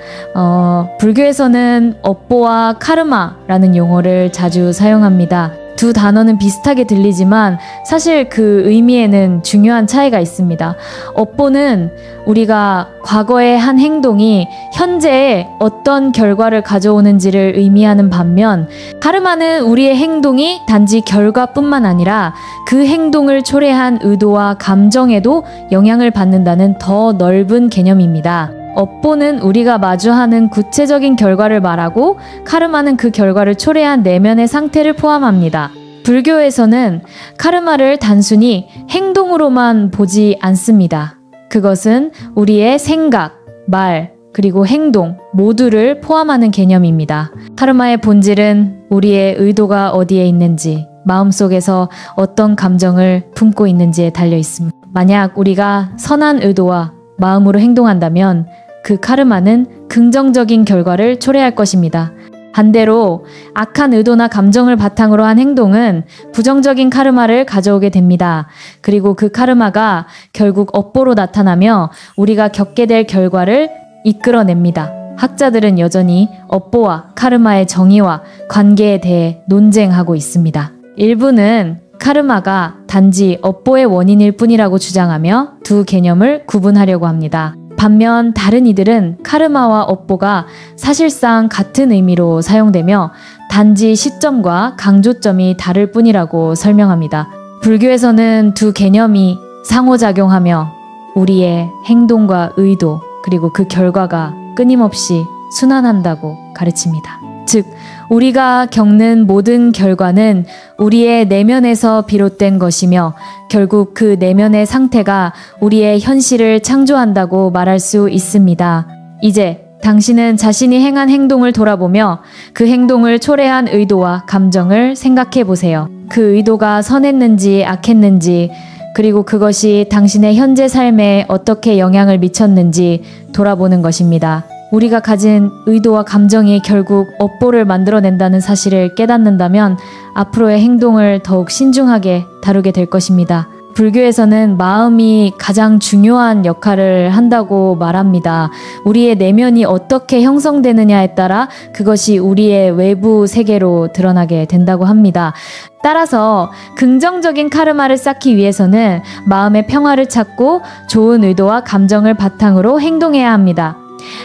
불교에서는 업보와 카르마라는 용어를 자주 사용합니다. 두 단어는 비슷하게 들리지만 사실 그 의미에는 중요한 차이가 있습니다. 업보는 우리가 과거의 한 행동이 현재에 어떤 결과를 가져오는지를 의미하는 반면, 카르마는 우리의 행동이 단지 결과뿐만 아니라 그 행동을 초래한 의도와 감정에도 영향을 받는다는 더 넓은 개념입니다. 업보는 우리가 마주하는 구체적인 결과를 말하고, 카르마는 그 결과를 초래한 내면의 상태를 포함합니다. 불교에서는 카르마를 단순히 행동으로만 보지 않습니다. 그것은 우리의 생각, 말, 그리고 행동 모두를 포함하는 개념입니다. 카르마의 본질은 우리의 의도가 어디에 있는지, 마음속에서 어떤 감정을 품고 있는지에 달려 있습니다. 만약 우리가 선한 의도와 마음으로 행동한다면 그 카르마는 긍정적인 결과를 초래할 것입니다. 반대로 악한 의도나 감정을 바탕으로 한 행동은 부정적인 카르마를 가져오게 됩니다. 그리고 그 카르마가 결국 업보로 나타나며 우리가 겪게 될 결과를 이끌어냅니다. 학자들은 여전히 업보와 카르마의 정의와 관계에 대해 논쟁하고 있습니다. 일부는 카르마가 단지 업보의 원인일 뿐이라고 주장하며 두 개념을 구분하려고 합니다. 반면 다른 이들은 카르마와 업보가 사실상 같은 의미로 사용되며 단지 시점과 강조점이 다를 뿐이라고 설명합니다. 불교에서는 두 개념이 상호작용하며 우리의 행동과 의도 그리고 그 결과가 끊임없이 순환한다고 가르칩니다. 즉, 우리가 겪는 모든 결과는 우리의 내면에서 비롯된 것이며 결국 그 내면의 상태가 우리의 현실을 창조한다고 말할 수 있습니다. 이제 당신은 자신이 행한 행동을 돌아보며 그 행동을 초래한 의도와 감정을 생각해 보세요. 그 의도가 선했는지 악했는지 그리고 그것이 당신의 현재 삶에 어떻게 영향을 미쳤는지 돌아보는 것입니다. 우리가 가진 의도와 감정이 결국 업보를 만들어낸다는 사실을 깨닫는다면 앞으로의 행동을 더욱 신중하게 다루게 될 것입니다. 불교에서는 마음이 가장 중요한 역할을 한다고 말합니다. 우리의 내면이 어떻게 형성되느냐에 따라 그것이 우리의 외부 세계로 드러나게 된다고 합니다. 따라서 긍정적인 카르마를 쌓기 위해서는 마음의 평화를 찾고 좋은 의도와 감정을 바탕으로 행동해야 합니다.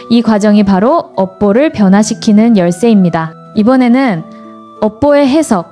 이 과정이 바로 업보를 변화시키는 열쇠입니다. 이번에는 업보의 해석,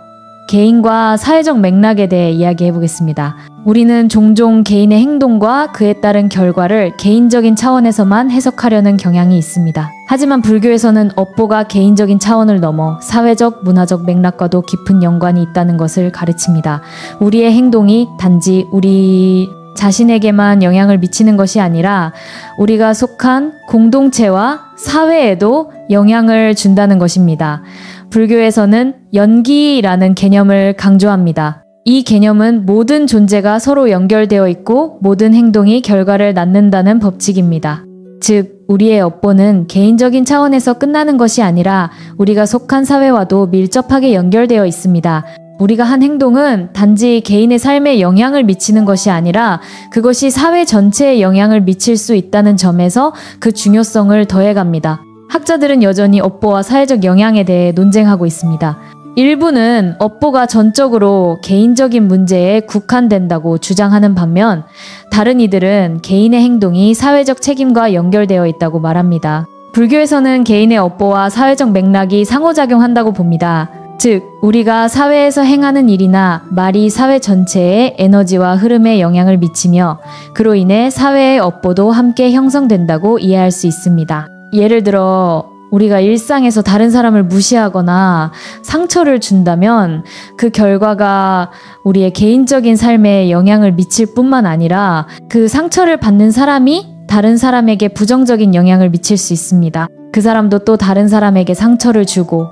개인과 사회적 맥락에 대해 이야기해 보겠습니다. 우리는 종종 개인의 행동과 그에 따른 결과를 개인적인 차원에서만 해석하려는 경향이 있습니다. 하지만 불교에서는 업보가 개인적인 차원을 넘어 사회적, 문화적 맥락과도 깊은 연관이 있다는 것을 가르칩니다. 우리의 행동이 단지 우리 자신에게만 영향을 미치는 것이 아니라 우리가 속한 공동체와 사회에도 영향을 준다는 것입니다. 불교에서는 연기라는 개념을 강조합니다. 이 개념은 모든 존재가 서로 연결되어 있고 모든 행동이 결과를 낳는다는 법칙입니다. 즉, 우리의 업보는 개인적인 차원에서 끝나는 것이 아니라 우리가 속한 사회와도 밀접하게 연결되어 있습니다. 우리가 한 행동은 단지 개인의 삶에 영향을 미치는 것이 아니라 그것이 사회 전체에 영향을 미칠 수 있다는 점에서 그 중요성을 더해갑니다. 학자들은 여전히 업보와 사회적 영향에 대해 논쟁하고 있습니다. 일부는 업보가 전적으로 개인적인 문제에 국한된다고 주장하는 반면 다른 이들은 개인의 행동이 사회적 책임과 연결되어 있다고 말합니다. 불교에서는 개인의 업보와 사회적 맥락이 상호작용한다고 봅니다. 즉, 우리가 사회에서 행하는 일이나 말이 사회 전체의 에너지와 흐름에 영향을 미치며 그로 인해 사회의 업보도 함께 형성된다고 이해할 수 있습니다. 예를 들어 우리가 일상에서 다른 사람을 무시하거나 상처를 준다면 그 결과가 우리의 개인적인 삶에 영향을 미칠 뿐만 아니라 그 상처를 받는 사람이 다른 사람에게 부정적인 영향을 미칠 수 있습니다. 그 사람도 또 다른 사람에게 상처를 주고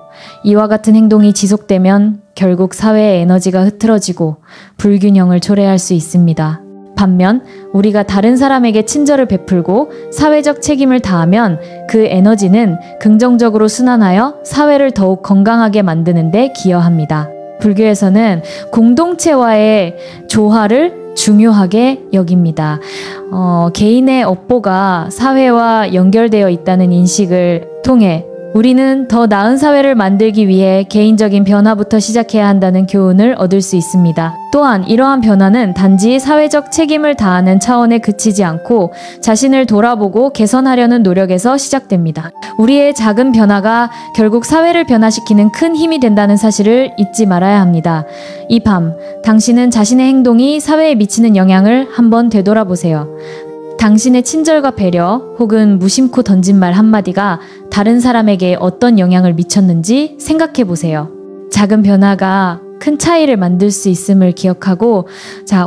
이와 같은 행동이 지속되면 결국 사회의 에너지가 흐트러지고 불균형을 초래할 수 있습니다. 반면 우리가 다른 사람에게 친절을 베풀고 사회적 책임을 다하면 그 에너지는 긍정적으로 순환하여 사회를 더욱 건강하게 만드는 데 기여합니다. 불교에서는 공동체와의 조화를 중요하게 여깁니다. 개인의 업보가 사회와 연결되어 있다는 인식을 통해 우리는 더 나은 사회를 만들기 위해 개인적인 변화부터 시작해야 한다는 교훈을 얻을 수 있습니다. 또한 이러한 변화는 단지 사회적 책임을 다하는 차원에 그치지 않고 자신을 돌아보고 개선하려는 노력에서 시작됩니다. 우리의 작은 변화가 결국 사회를 변화시키는 큰 힘이 된다는 사실을 잊지 말아야 합니다. 이 밤, 당신은 자신의 행동이 사회에 미치는 영향을 한번 되돌아보세요. 당신의 친절과 배려 혹은 무심코 던진 말 한마디가 다른 사람에게 어떤 영향을 미쳤는지 생각해 보세요. 작은 변화가 큰 차이를 만들 수 있음을 기억하고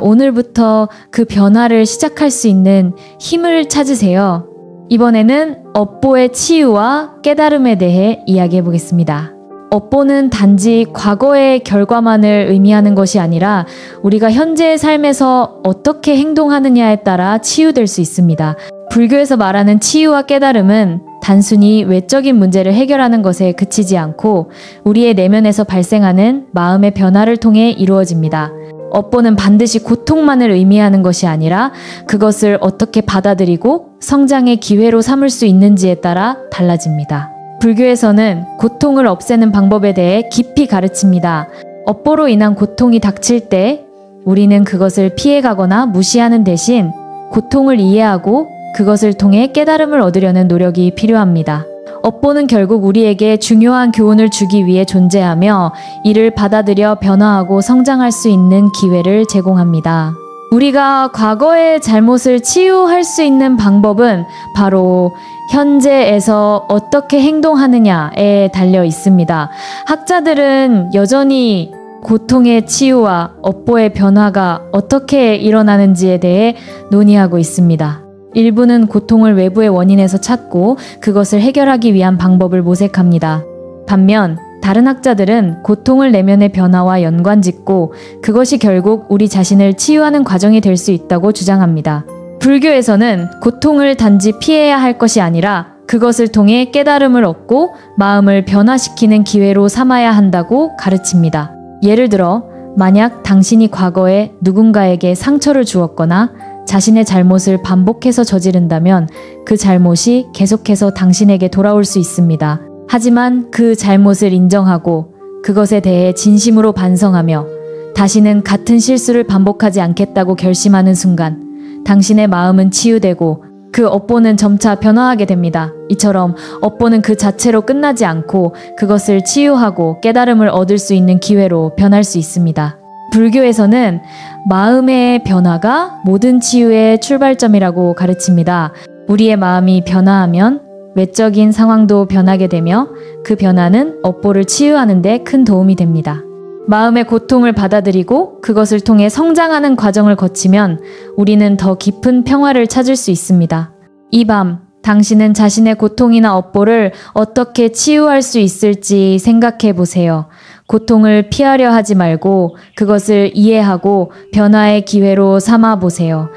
오늘부터 그 변화를 시작할 수 있는 힘을 찾으세요. 이번에는 업보의 치유와 깨달음에 대해 이야기해 보겠습니다. 업보는 단지 과거의 결과만을 의미하는 것이 아니라 우리가 현재의 삶에서 어떻게 행동하느냐에 따라 치유될 수 있습니다. 불교에서 말하는 치유와 깨달음은 단순히 외적인 문제를 해결하는 것에 그치지 않고 우리의 내면에서 발생하는 마음의 변화를 통해 이루어집니다. 업보는 반드시 고통만을 의미하는 것이 아니라 그것을 어떻게 받아들이고 성장의 기회로 삼을 수 있는지에 따라 달라집니다. 불교에서는 고통을 없애는 방법에 대해 깊이 가르칩니다. 업보로 인한 고통이 닥칠 때 우리는 그것을 피해가거나 무시하는 대신 고통을 이해하고 그것을 통해 깨달음을 얻으려는 노력이 필요합니다. 업보는 결국 우리에게 중요한 교훈을 주기 위해 존재하며 이를 받아들여 변화하고 성장할 수 있는 기회를 제공합니다. 우리가 과거의 잘못을 치유할 수 있는 방법은 바로 현재에서 어떻게 행동하느냐에 달려 있습니다. 학자들은 여전히 고통의 치유와 업보의 변화가 어떻게 일어나는지에 대해 논의하고 있습니다. 일부는 고통을 외부의 원인에서 찾고 그것을 해결하기 위한 방법을 모색합니다. 반면 다른 학자들은 고통을 내면의 변화와 연관짓고 그것이 결국 우리 자신을 치유하는 과정이 될 수 있다고 주장합니다. 불교에서는 고통을 단지 피해야 할 것이 아니라 그것을 통해 깨달음을 얻고 마음을 변화시키는 기회로 삼아야 한다고 가르칩니다. 예를 들어 만약 당신이 과거에 누군가에게 상처를 주었거나 자신의 잘못을 반복해서 저지른다면 그 잘못이 계속해서 당신에게 돌아올 수 있습니다. 하지만 그 잘못을 인정하고 그것에 대해 진심으로 반성하며 다시는 같은 실수를 반복하지 않겠다고 결심하는 순간 당신의 마음은 치유되고 그 업보는 점차 변화하게 됩니다. 이처럼 업보는 그 자체로 끝나지 않고 그것을 치유하고 깨달음을 얻을 수 있는 기회로 변할 수 있습니다. 불교에서는 마음의 변화가 모든 치유의 출발점이라고 가르칩니다. 우리의 마음이 변화하면 외적인 상황도 변하게 되며 그 변화는 업보를 치유하는 데 큰 도움이 됩니다. 마음의 고통을 받아들이고 그것을 통해 성장하는 과정을 거치면 우리는 더 깊은 평화를 찾을 수 있습니다. 이 밤, 당신은 자신의 고통이나 업보를 어떻게 치유할 수 있을지 생각해 보세요. 고통을 피하려 하지 말고 그것을 이해하고 변화의 기회로 삼아 보세요.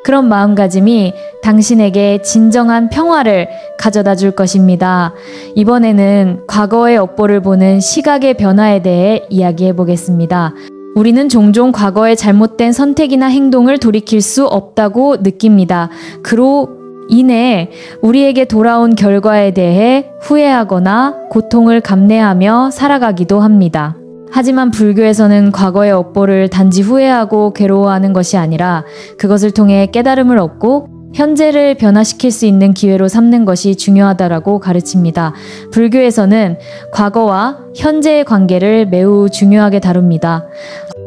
그런 마음가짐이 당신에게 진정한 평화를 가져다 줄 것입니다. 이번에는 과거의 업보를 보는 시각의 변화에 대해 이야기해 보겠습니다. 우리는 종종 과거의 잘못된 선택이나 행동을 돌이킬 수 없다고 느낍니다. 그로 인해 우리에게 돌아온 결과에 대해 후회하거나 고통을 감내하며 살아가기도 합니다. 하지만 불교에서는 과거의 업보를 단지 후회하고 괴로워하는 것이 아니라 그것을 통해 깨달음을 얻고 현재를 변화시킬 수 있는 기회로 삼는 것이 중요하다라고 가르칩니다. 불교에서는 과거와 현재의 관계를 매우 중요하게 다룹니다.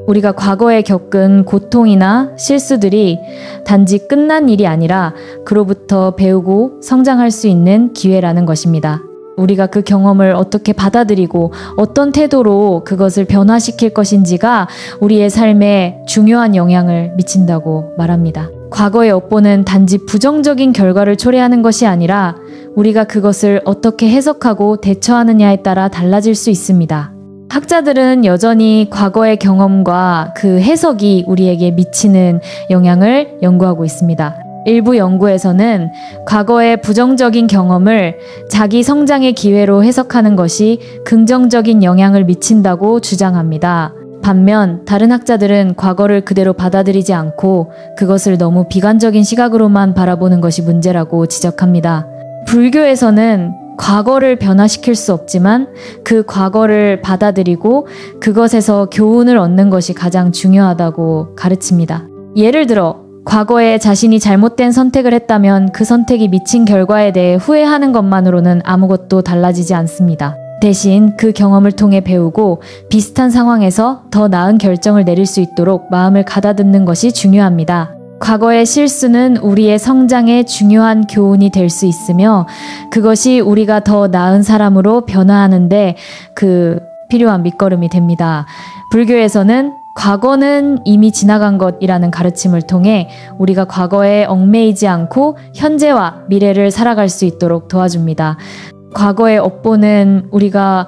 우리가 과거에 겪은 고통이나 실수들이 단지 끝난 일이 아니라 그로부터 배우고 성장할 수 있는 기회라는 것입니다. 우리가 그 경험을 어떻게 받아들이고 어떤 태도로 그것을 변화시킬 것인지가 우리의 삶에 중요한 영향을 미친다고 말합니다. 과거의 업보는 단지 부정적인 결과를 초래하는 것이 아니라 우리가 그것을 어떻게 해석하고 대처하느냐에 따라 달라질 수 있습니다. 학자들은 여전히 과거의 경험과 그 해석이 우리에게 미치는 영향을 연구하고 있습니다. 일부 연구에서는 과거의 부정적인 경험을 자기 성장의 기회로 해석하는 것이 긍정적인 영향을 미친다고 주장합니다. 반면 다른 학자들은 과거를 그대로 받아들이지 않고 그것을 너무 비관적인 시각으로만 바라보는 것이 문제라고 지적합니다. 불교에서는 과거를 변화시킬 수 없지만 그 과거를 받아들이고 그것에서 교훈을 얻는 것이 가장 중요하다고 가르칩니다. 예를 들어 과거에 자신이 잘못된 선택을 했다면 그 선택이 미친 결과에 대해 후회하는 것만으로는 아무것도 달라지지 않습니다. 대신 그 경험을 통해 배우고 비슷한 상황에서 더 나은 결정을 내릴 수 있도록 마음을 가다듬는 것이 중요합니다. 과거의 실수는 우리의 성장에 중요한 교훈이 될 수 있으며 그것이 우리가 더 나은 사람으로 변화하는데 필요한 밑거름이 됩니다. 불교에서는 과거는 이미 지나간 것이라는 가르침을 통해 우리가 과거에 얽매이지 않고 현재와 미래를 살아갈 수 있도록 도와줍니다. 과거의 업보는 우리가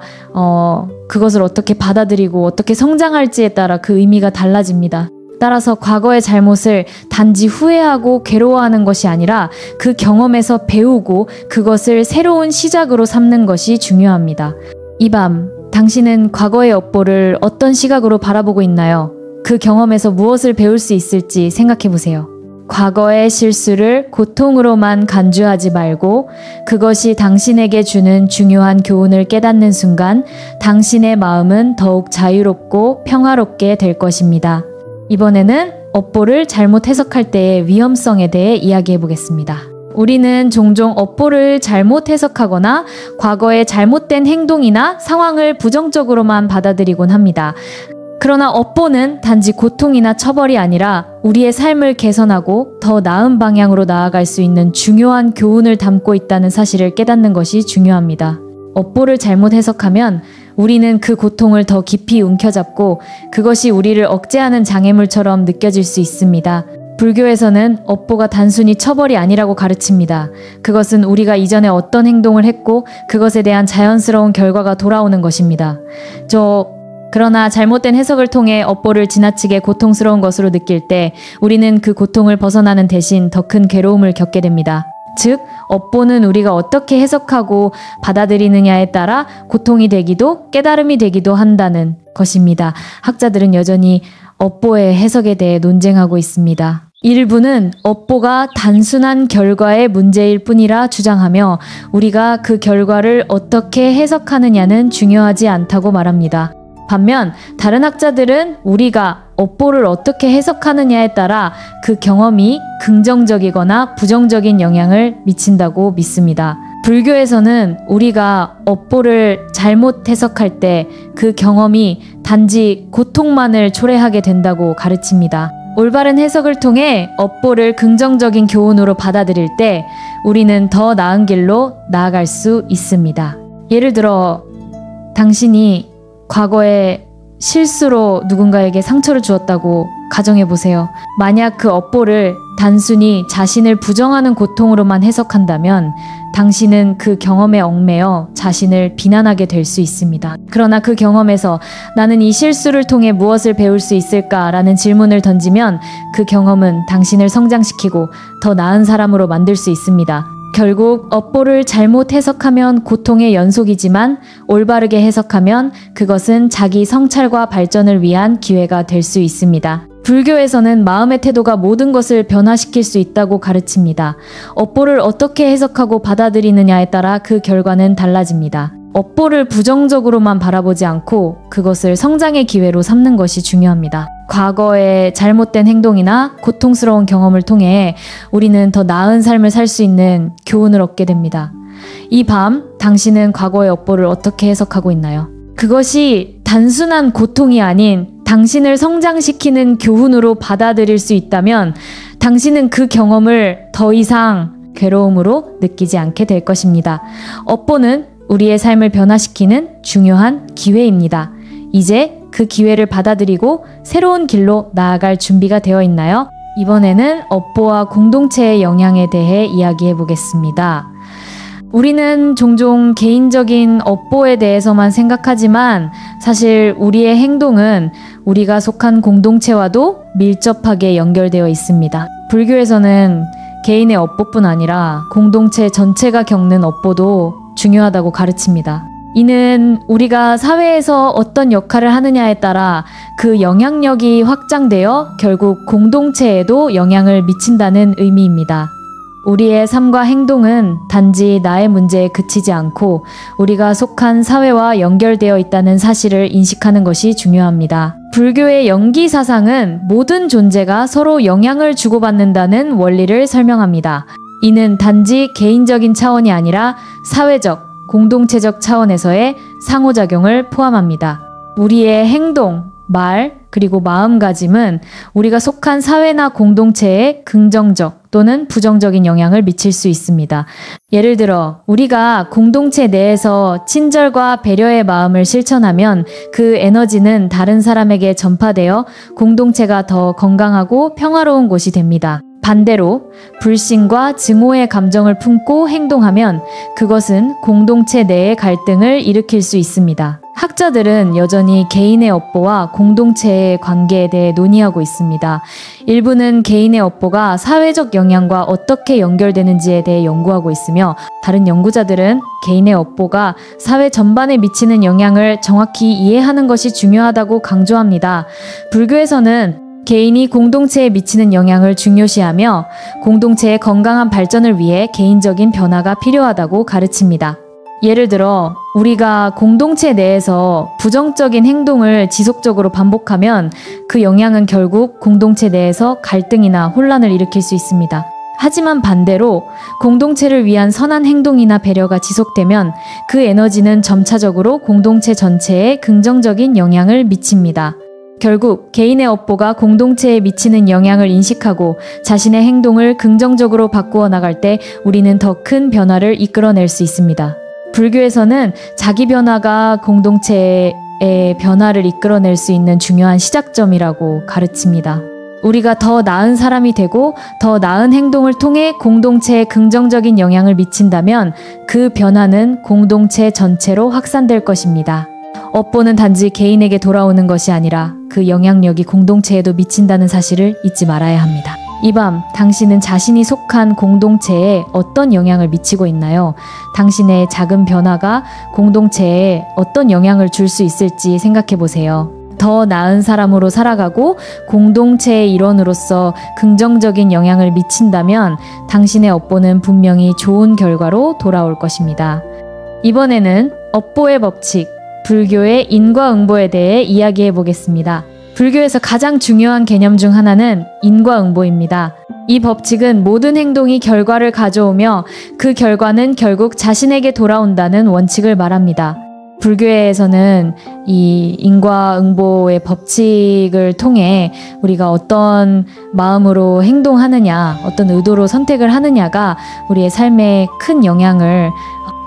그것을 어떻게 받아들이고 어떻게 성장할지에 따라 그 의미가 달라집니다. 따라서 과거의 잘못을 단지 후회하고 괴로워하는 것이 아니라 그 경험에서 배우고 그것을 새로운 시작으로 삼는 것이 중요합니다. 이 밤, 당신은 과거의 업보를 어떤 시각으로 바라보고 있나요? 그 경험에서 무엇을 배울 수 있을지 생각해 보세요. 과거의 실수를 고통으로만 간주하지 말고 그것이 당신에게 주는 중요한 교훈을 깨닫는 순간 당신의 마음은 더욱 자유롭고 평화롭게 될 것입니다. 이번에는 업보를 잘못 해석할 때의 위험성에 대해 이야기해 보겠습니다. 우리는 종종 업보를 잘못 해석하거나 과거의 잘못된 행동이나 상황을 부정적으로만 받아들이곤 합니다. 그러나 업보는 단지 고통이나 처벌이 아니라 우리의 삶을 개선하고 더 나은 방향으로 나아갈 수 있는 중요한 교훈을 담고 있다는 사실을 깨닫는 것이 중요합니다. 업보를 잘못 해석하면 우리는 그 고통을 더 깊이 움켜잡고 그것이 우리를 억제하는 장애물처럼 느껴질 수 있습니다. 불교에서는 업보가 단순히 처벌이 아니라고 가르칩니다. 그것은 우리가 이전에 어떤 행동을 했고 그것에 대한 자연스러운 결과가 돌아오는 것입니다. 그러나 잘못된 해석을 통해 업보를 지나치게 고통스러운 것으로 느낄 때 우리는 그 고통을 벗어나는 대신 더 큰 괴로움을 겪게 됩니다. 즉, 업보는 우리가 어떻게 해석하고 받아들이느냐에 따라 고통이 되기도 깨달음이 되기도 한다는 것입니다. 학자들은 여전히 업보의 해석에 대해 논쟁하고 있습니다. 일부는 업보가 단순한 결과의 문제일 뿐이라 주장하며 우리가 그 결과를 어떻게 해석하느냐는 중요하지 않다고 말합니다. 반면 다른 학자들은 우리가 업보를 어떻게 해석하느냐에 따라 그 경험이 긍정적이거나 부정적인 영향을 미친다고 믿습니다. 불교에서는 우리가 업보를 잘못 해석할 때 그 경험이 단지 고통만을 초래하게 된다고 가르칩니다. 올바른 해석을 통해 업보를 긍정적인 교훈으로 받아들일 때 우리는 더 나은 길로 나아갈 수 있습니다. 예를 들어 당신이 과거에 실수로 누군가에게 상처를 주었다고 가정해보세요. 만약 그 업보를 단순히 자신을 부정하는 고통으로만 해석한다면 당신은 그 경험에 얽매여 자신을 비난하게 될 수 있습니다. 그러나 그 경험에서 나는 이 실수를 통해 무엇을 배울 수 있을까라는 질문을 던지면 그 경험은 당신을 성장시키고 더 나은 사람으로 만들 수 있습니다. 결국 업보를 잘못 해석하면 고통의 연속이지만 올바르게 해석하면 그것은 자기 성찰과 발전을 위한 기회가 될 수 있습니다. 불교에서는 마음의 태도가 모든 것을 변화시킬 수 있다고 가르칩니다. 업보를 어떻게 해석하고 받아들이느냐에 따라 그 결과는 달라집니다. 업보를 부정적으로만 바라보지 않고 그것을 성장의 기회로 삼는 것이 중요합니다. 과거의 잘못된 행동이나 고통스러운 경험을 통해 우리는 더 나은 삶을 살 수 있는 교훈을 얻게 됩니다. 이 밤 당신은 과거의 업보를 어떻게 해석하고 있나요? 그것이 단순한 고통이 아닌 당신을 성장시키는 교훈으로 받아들일 수 있다면 당신은 그 경험을 더 이상 괴로움으로 느끼지 않게 될 것입니다. 업보는 우리의 삶을 변화시키는 중요한 기회입니다. 이제 그 기회를 받아들이고 새로운 길로 나아갈 준비가 되어 있나요? 이번에는 업보와 공동체의 영향에 대해 이야기해 보겠습니다. 우리는 종종 개인적인 업보에 대해서만 생각하지만 사실 우리의 행동은 우리가 속한 공동체와도 밀접하게 연결되어 있습니다. 불교에서는 개인의 업보뿐 아니라 공동체 전체가 겪는 업보도 중요하다고 가르칩니다. 이는 우리가 사회에서 어떤 역할을 하느냐에 따라 그 영향력이 확장되어 결국 공동체에도 영향을 미친다는 의미입니다. 우리의 삶과 행동은 단지 나의 문제에 그치지 않고 우리가 속한 사회와 연결되어 있다는 사실을 인식하는 것이 중요합니다. 불교의 영기 사상은 모든 존재가 서로 영향을 주고받는다는 원리를 설명합니다. 이는 단지 개인적인 차원이 아니라 사회적, 공동체적 차원에서의 상호작용을 포함합니다. 우리의 행동, 말, 그리고 마음가짐은 우리가 속한 사회나 공동체에 긍정적 또는 부정적인 영향을 미칠 수 있습니다. 예를 들어 우리가 공동체 내에서 친절과 배려의 마음을 실천하면 그 에너지는 다른 사람에게 전파되어 공동체가 더 건강하고 평화로운 곳이 됩니다. 반대로 불신과 증오의 감정을 품고 행동하면 그것은 공동체 내의 갈등을 일으킬 수 있습니다. 학자들은 여전히 개인의 업보와 공동체의 관계에 대해 논의하고 있습니다. 일부는 개인의 업보가 사회적 영향과 어떻게 연결되는지에 대해 연구하고 있으며 다른 연구자들은 개인의 업보가 사회 전반에 미치는 영향을 정확히 이해하는 것이 중요하다고 강조합니다. 불교에서는 개인이 공동체에 미치는 영향을 중요시하며 공동체의 건강한 발전을 위해 개인적인 변화가 필요하다고 가르칩니다. 예를 들어 우리가 공동체 내에서 부정적인 행동을 지속적으로 반복하면 그 영향은 결국 공동체 내에서 갈등이나 혼란을 일으킬 수 있습니다. 하지만 반대로 공동체를 위한 선한 행동이나 배려가 지속되면 그 에너지는 점차적으로 공동체 전체에 긍정적인 영향을 미칩니다. 결국 개인의 업보가 공동체에 미치는 영향을 인식하고 자신의 행동을 긍정적으로 바꾸어 나갈 때 우리는 더 큰 변화를 이끌어낼 수 있습니다. 불교에서는 자기 변화가 공동체의 변화를 이끌어낼 수 있는 중요한 시작점이라고 가르칩니다. 우리가 더 나은 사람이 되고 더 나은 행동을 통해 공동체에 긍정적인 영향을 미친다면 그 변화는 공동체 전체로 확산될 것입니다. 업보는 단지 개인에게 돌아오는 것이 아니라 그 영향력이 공동체에도 미친다는 사실을 잊지 말아야 합니다. 이 밤 당신은 자신이 속한 공동체에 어떤 영향을 미치고 있나요? 당신의 작은 변화가 공동체에 어떤 영향을 줄 수 있을지 생각해 보세요. 더 나은 사람으로 살아가고 공동체의 일원으로서 긍정적인 영향을 미친다면 당신의 업보는 분명히 좋은 결과로 돌아올 것입니다. 이번에는 업보의 법칙, 불교의 인과응보에 대해 이야기해 보겠습니다. 불교에서 가장 중요한 개념 중 하나는 인과응보입니다. 이 법칙은 모든 행동이 결과를 가져오며 그 결과는 결국 자신에게 돌아온다는 원칙을 말합니다. 불교에서는 이 인과응보의 법칙을 통해 우리가 어떤 마음으로 행동하느냐, 어떤 의도로 선택을 하느냐가 우리의 삶에 큰 영향을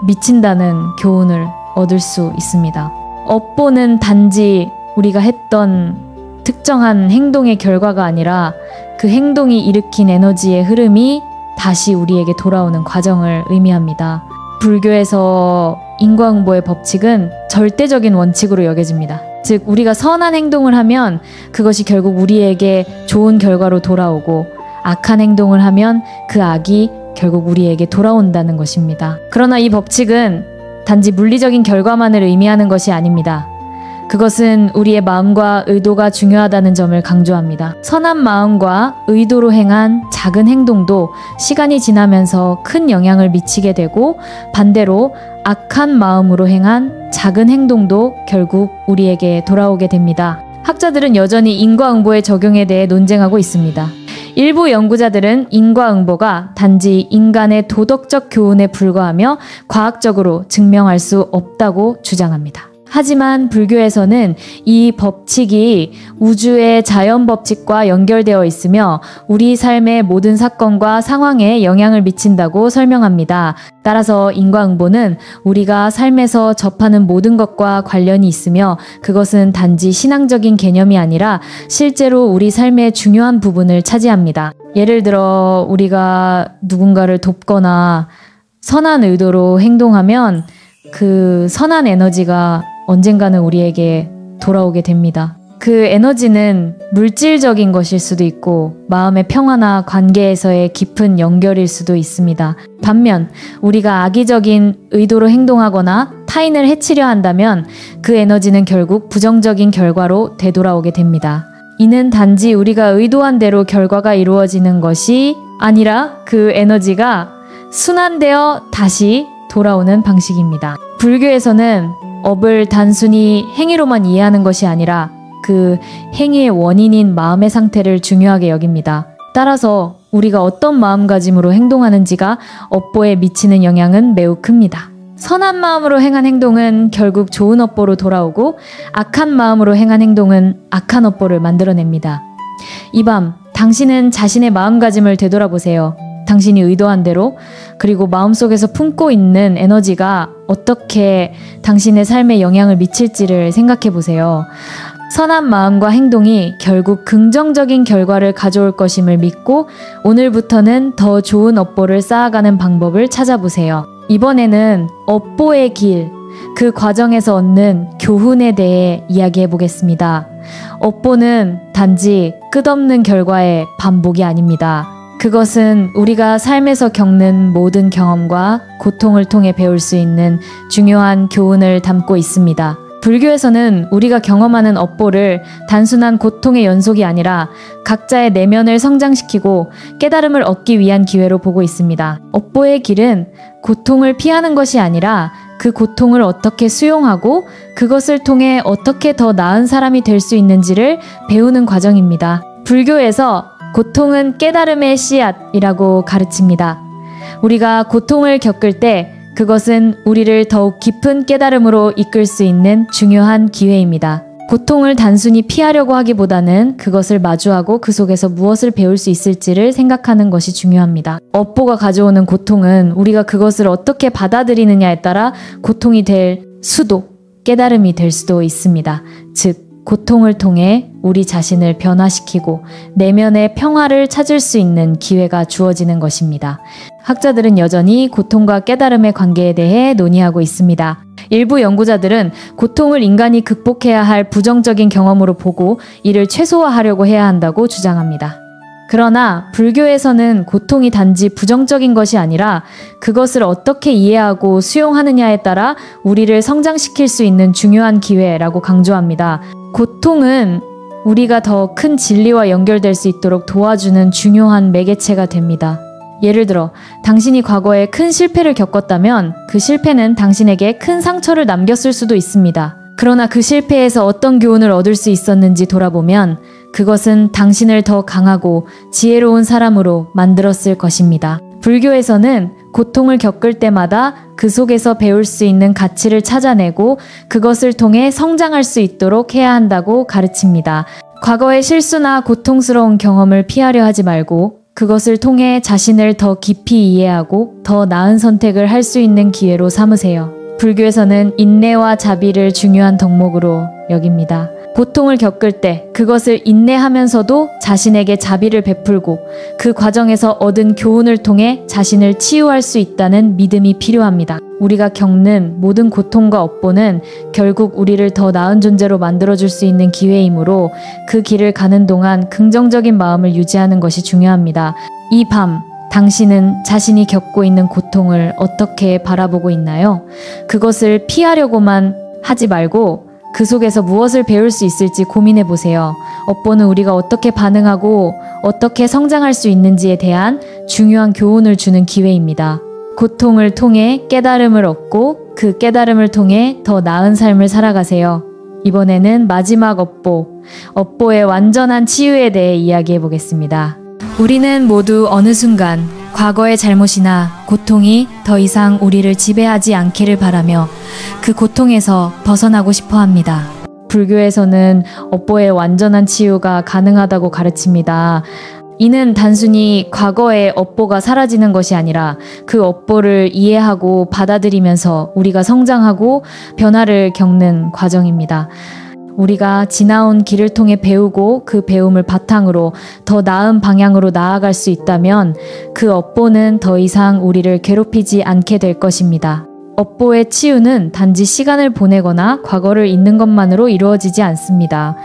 미친다는 교훈을 얻을 수 있습니다. 업보는 단지 우리가 했던 특정한 행동의 결과가 아니라 그 행동이 일으킨 에너지의 흐름이 다시 우리에게 돌아오는 과정을 의미합니다. 불교에서 인과응보의 법칙은 절대적인 원칙으로 여겨집니다. 즉, 우리가 선한 행동을 하면 그것이 결국 우리에게 좋은 결과로 돌아오고 악한 행동을 하면 그 악이 결국 우리에게 돌아온다는 것입니다. 그러나 이 법칙은 단지 물리적인 결과만을 의미하는 것이 아닙니다. 그것은 우리의 마음과 의도가 중요하다는 점을 강조합니다. 선한 마음과 의도로 행한 작은 행동도 시간이 지나면서 큰 영향을 미치게 되고 반대로 악한 마음으로 행한 작은 행동도 결국 우리에게 돌아오게 됩니다. 학자들은 여전히 인과응보의 적용에 대해 논쟁하고 있습니다. 일부 연구자들은 인과응보가 단지 인간의 도덕적 교훈에 불과하며 과학적으로 증명할 수 없다고 주장합니다. 하지만 불교에서는 이 법칙이 우주의 자연 법칙과 연결되어 있으며 우리 삶의 모든 사건과 상황에 영향을 미친다고 설명합니다. 따라서 인과응보는 우리가 삶에서 접하는 모든 것과 관련이 있으며 그것은 단지 신앙적인 개념이 아니라 실제로 우리 삶의 중요한 부분을 차지합니다. 예를 들어 우리가 누군가를 돕거나 선한 의도로 행동하면 그 선한 에너지가 언젠가는 우리에게 돌아오게 됩니다. 그 에너지는 물질적인 것일 수도 있고 마음의 평화나 관계에서의 깊은 연결일 수도 있습니다. 반면 우리가 악의적인 의도로 행동하거나 타인을 해치려 한다면 그 에너지는 결국 부정적인 결과로 되돌아오게 됩니다. 이는 단지 우리가 의도한 대로 결과가 이루어지는 것이 아니라 그 에너지가 순환되어 다시 돌아오는 방식입니다. 불교에서는 업을 단순히 행위로만 이해하는 것이 아니라 그 행위의 원인인 마음의 상태를 중요하게 여깁니다. 따라서 우리가 어떤 마음가짐으로 행동하는지가 업보에 미치는 영향은 매우 큽니다. 선한 마음으로 행한 행동은 결국 좋은 업보로 돌아오고 악한 마음으로 행한 행동은 악한 업보를 만들어냅니다. 이 밤 당신은 자신의 마음가짐을 되돌아보세요. 당신이 의도한 대로 그리고 마음속에서 품고 있는 에너지가 어떻게 당신의 삶에 영향을 미칠지를 생각해 보세요. 선한 마음과 행동이 결국 긍정적인 결과를 가져올 것임을 믿고 오늘부터는 더 좋은 업보를 쌓아가는 방법을 찾아보세요. 이번에는 업보의 길, 그 과정에서 얻는 교훈에 대해 이야기해 보겠습니다. 업보는 단지 끝없는 결과의 반복이 아닙니다. 그것은 우리가 삶에서 겪는 모든 경험과 고통을 통해 배울 수 있는 중요한 교훈을 담고 있습니다. 불교에서는 우리가 경험하는 업보를 단순한 고통의 연속이 아니라 각자의 내면을 성장시키고 깨달음을 얻기 위한 기회로 보고 있습니다. 업보의 길은 고통을 피하는 것이 아니라 그 고통을 어떻게 수용하고 그것을 통해 어떻게 더 나은 사람이 될 수 있는지를 배우는 과정입니다. 불교에서 고통은 깨달음의 씨앗이라고 가르칩니다. 우리가 고통을 겪을 때 그것은 우리를 더욱 깊은 깨달음으로 이끌 수 있는 중요한 기회입니다. 고통을 단순히 피하려고 하기보다는 그것을 마주하고 그 속에서 무엇을 배울 수 있을지를 생각하는 것이 중요합니다. 업보가 가져오는 고통은 우리가 그것을 어떻게 받아들이느냐에 따라 고통이 될 수도 깨달음이 될 수도 있습니다. 즉, 고통을 통해 우리 자신을 변화시키고 내면의 평화를 찾을 수 있는 기회가 주어지는 것입니다. 학자들은 여전히 고통과 깨달음의 관계에 대해 논의하고 있습니다. 일부 연구자들은 고통을 인간이 극복해야 할 부정적인 경험으로 보고 이를 최소화하려고 해야 한다고 주장합니다. 그러나 불교에서는 고통이 단지 부정적인 것이 아니라 그것을 어떻게 이해하고 수용하느냐에 따라 우리를 성장시킬 수 있는 중요한 기회라고 강조합니다. 고통은 우리가 더 큰 진리와 연결될 수 있도록 도와주는 중요한 매개체가 됩니다. 예를 들어 당신이 과거에 큰 실패를 겪었다면 그 실패는 당신에게 큰 상처를 남겼을 수도 있습니다. 그러나 그 실패에서 어떤 교훈을 얻을 수 있었는지 돌아보면 그것은 당신을 더 강하고 지혜로운 사람으로 만들었을 것입니다. 불교에서는 고통을 겪을 때마다 그 속에서 배울 수 있는 가치를 찾아내고 그것을 통해 성장할 수 있도록 해야 한다고 가르칩니다. 과거의 실수나 고통스러운 경험을 피하려 하지 말고 그것을 통해 자신을 더 깊이 이해하고 더 나은 선택을 할 수 있는 기회로 삼으세요. 불교에서는 인내와 자비를 중요한 덕목으로 여깁니다. 고통을 겪을 때 그것을 인내하면서도 자신에게 자비를 베풀고 그 과정에서 얻은 교훈을 통해 자신을 치유할 수 있다는 믿음이 필요합니다. 우리가 겪는 모든 고통과 업보는 결국 우리를 더 나은 존재로 만들어줄 수 있는 기회이므로 그 길을 가는 동안 긍정적인 마음을 유지하는 것이 중요합니다. 이 밤, 당신은 자신이 겪고 있는 고통을 어떻게 바라보고 있나요? 그것을 피하려고만 하지 말고 그 속에서 무엇을 배울 수 있을지 고민해 보세요. 업보는 우리가 어떻게 반응하고 어떻게 성장할 수 있는지에 대한 중요한 교훈을 주는 기회입니다. 고통을 통해 깨달음을 얻고 그 깨달음을 통해 더 나은 삶을 살아가세요. 이번에는 마지막 업보의 완전한 치유에 대해 이야기해 보겠습니다. 우리는 모두 어느 순간 과거의 잘못이나 고통이 더 이상 우리를 지배하지 않기를 바라며 그 고통에서 벗어나고 싶어 합니다. 불교에서는 업보의 완전한 치유가 가능하다고 가르칩니다. 이는 단순히 과거의 업보가 사라지는 것이 아니라 그 업보를 이해하고 받아들이면서 우리가 성장하고 변화를 겪는 과정입니다. 우리가 지나온 길을 통해 배우고 그 배움을 바탕으로 더 나은 방향으로 나아갈 수 있다면 그 업보는 더 이상 우리를 괴롭히지 않게 될 것입니다. 업보의 치유는 단지 시간을 보내거나 과거를 잊는 것만으로 이루어지지 않습니다.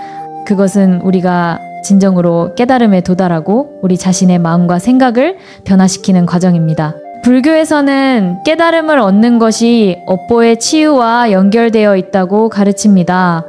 그것은 우리가 진정으로 깨달음에 도달하고 우리 자신의 마음과 생각을 변화시키는 과정입니다. 불교에서는 깨달음을 얻는 것이 업보의 치유와 연결되어 있다고 가르칩니다.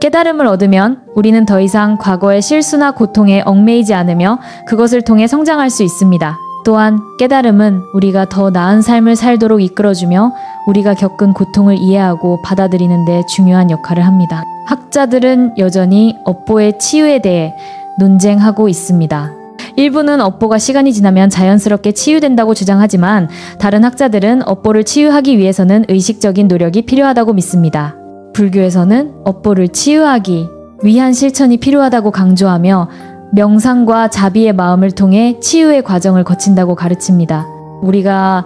깨달음을 얻으면 우리는 더 이상 과거의 실수나 고통에 얽매이지 않으며 그것을 통해 성장할 수 있습니다. 또한 깨달음은 우리가 더 나은 삶을 살도록 이끌어주며 우리가 겪은 고통을 이해하고 받아들이는 데 중요한 역할을 합니다. 학자들은 여전히 업보의 치유에 대해 논쟁하고 있습니다. 일부는 업보가 시간이 지나면 자연스럽게 치유된다고 주장하지만 다른 학자들은 업보를 치유하기 위해서는 의식적인 노력이 필요하다고 믿습니다. 불교에서는 업보를 치유하기 위한 실천이 필요하다고 강조하며 명상과 자비의 마음을 통해 치유의 과정을 거친다고 가르칩니다. 우리가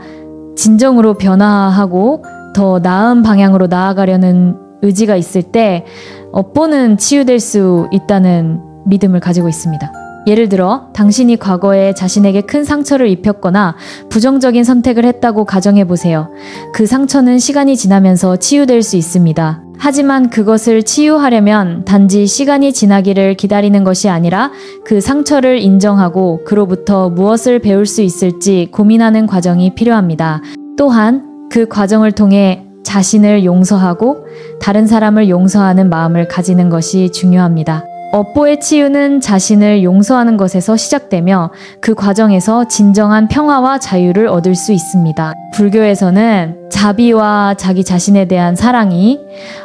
진정으로 변화하고 더 나은 방향으로 나아가려는 의지가 있을 때 업보는 치유될 수 있다는 믿음을 가지고 있습니다. 예를 들어 당신이 과거에 자신에게 큰 상처를 입혔거나 부정적인 선택을 했다고 가정해보세요. 그 상처는 시간이 지나면서 치유될 수 있습니다. 하지만 그것을 치유하려면 단지 시간이 지나기를 기다리는 것이 아니라 그 상처를 인정하고 그로부터 무엇을 배울 수 있을지 고민하는 과정이 필요합니다. 또한 그 과정을 통해 자신을 용서하고 다른 사람을 용서하는 마음을 가지는 것이 중요합니다. 업보의 치유는 자신을 용서하는 것에서 시작되며 그 과정에서 진정한 평화와 자유를 얻을 수 있습니다. 불교에서는 자비와 자기 자신에 대한 사랑이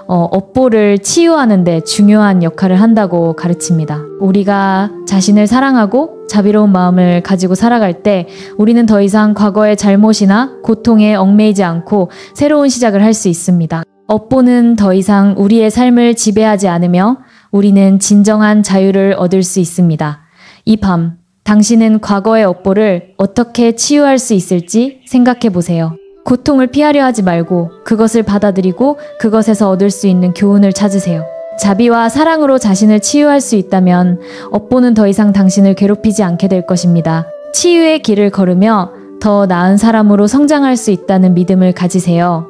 업보를 치유하는 데 중요한 역할을 한다고 가르칩니다. 우리가 자신을 사랑하고 자비로운 마음을 가지고 살아갈 때 우리는 더 이상 과거의 잘못이나 고통에 얽매이지 않고 새로운 시작을 할 수 있습니다. 업보는 더 이상 우리의 삶을 지배하지 않으며 우리는 진정한 자유를 얻을 수 있습니다. 이 밤, 당신은 과거의 업보를 어떻게 치유할 수 있을지 생각해 보세요. 고통을 피하려 하지 말고 그것을 받아들이고 그것에서 얻을 수 있는 교훈을 찾으세요. 자비와 사랑으로 자신을 치유할 수 있다면 업보는 더 이상 당신을 괴롭히지 않게 될 것입니다. 치유의 길을 걸으며 더 나은 사람으로 성장할 수 있다는 믿음을 가지세요.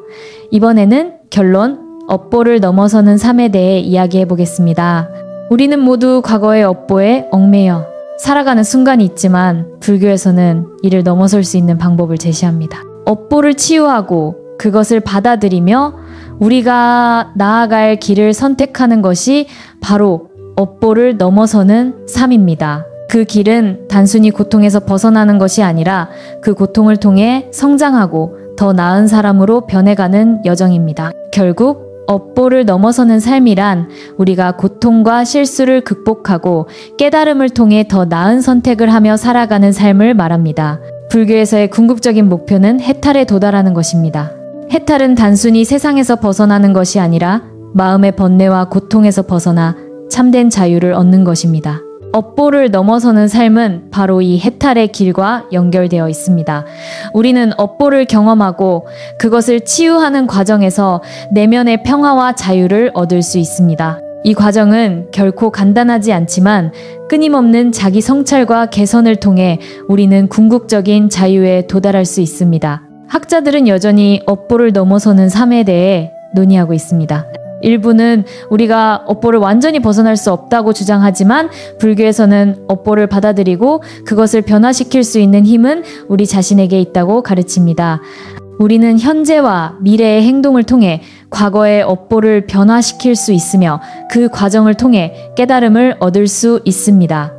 이번에는 결론, 업보를 넘어서는 삶에 대해 이야기해 보겠습니다. 우리는 모두 과거의 업보에 얽매여 살아가는 순간이 있지만 불교에서는 이를 넘어설 수 있는 방법을 제시합니다. 업보를 치유하고 그것을 받아들이며 우리가 나아갈 길을 선택하는 것이 바로 업보를 넘어서는 삶입니다. 그 길은 단순히 고통에서 벗어나는 것이 아니라 그 고통을 통해 성장하고 더 나은 사람으로 변해가는 여정입니다. 결국 업보를 넘어서는 삶이란 우리가 고통과 실수를 극복하고 깨달음을 통해 더 나은 선택을 하며 살아가는 삶을 말합니다. 불교에서의 궁극적인 목표는 해탈에 도달하는 것입니다. 해탈은 단순히 세상에서 벗어나는 것이 아니라 마음의 번뇌와 고통에서 벗어나 참된 자유를 얻는 것입니다. 업보를 넘어서는 삶은 바로 이 해탈의 길과 연결되어 있습니다. 우리는 업보를 경험하고 그것을 치유하는 과정에서 내면의 평화와 자유를 얻을 수 있습니다. 이 과정은 결코 간단하지 않지만 끊임없는 자기 성찰과 개선을 통해 우리는 궁극적인 자유에 도달할 수 있습니다. 학자들은 여전히 업보를 넘어서는 삶에 대해 논의하고 있습니다. 일부는 우리가 업보를 완전히 벗어날 수 없다고 주장하지만 불교에서는 업보를 받아들이고 그것을 변화시킬 수 있는 힘은 우리 자신에게 있다고 가르칩니다. 우리는 현재와 미래의 행동을 통해 과거의 업보를 변화시킬 수 있으며 그 과정을 통해 깨달음을 얻을 수 있습니다.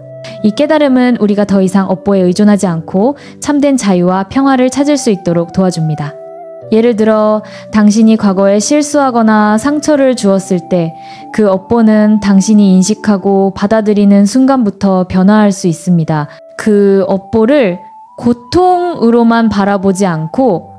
이 깨달음은 우리가 더 이상 업보에 의존하지 않고 참된 자유와 평화를 찾을 수 있도록 도와줍니다. 예를 들어 당신이 과거에 실수하거나 상처를 주었을 때 그 업보는 당신이 인식하고 받아들이는 순간부터 변화할 수 있습니다. 그 업보를 고통으로만 바라보지 않고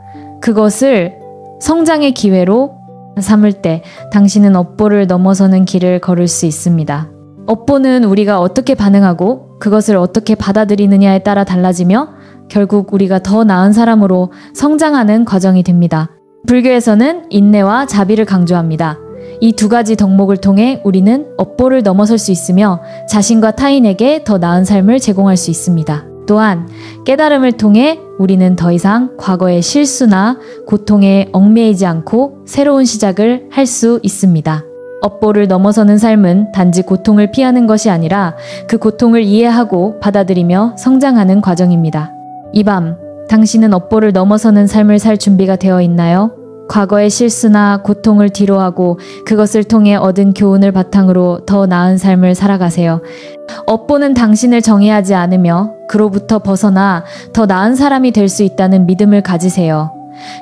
그것을 성장의 기회로 삼을 때 당신은 업보를 넘어서는 길을 걸을 수 있습니다. 업보는 우리가 어떻게 반응하고 그것을 어떻게 받아들이느냐에 따라 달라지며 결국 우리가 더 나은 사람으로 성장하는 과정이 됩니다. 불교에서는 인내와 자비를 강조합니다. 이 두 가지 덕목을 통해 우리는 업보를 넘어설 수 있으며 자신과 타인에게 더 나은 삶을 제공할 수 있습니다. 또한 깨달음을 통해 우리는 더 이상 과거의 실수나 고통에 얽매이지 않고 새로운 시작을 할 수 있습니다. 업보를 넘어서는 삶은 단지 고통을 피하는 것이 아니라 그 고통을 이해하고 받아들이며 성장하는 과정입니다. 이 밤, 당신은 업보를 넘어서는 삶을 살 준비가 되어 있나요? 과거의 실수나 고통을 뒤로하고 그것을 통해 얻은 교훈을 바탕으로 더 나은 삶을 살아가세요. 업보는 당신을 정의하지 않으며 그로부터 벗어나 더 나은 사람이 될 수 있다는 믿음을 가지세요.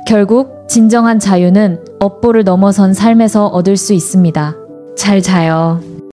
결국 진정한 자유는 업보를 넘어선 삶에서 얻을 수 있습니다. 잘 자요.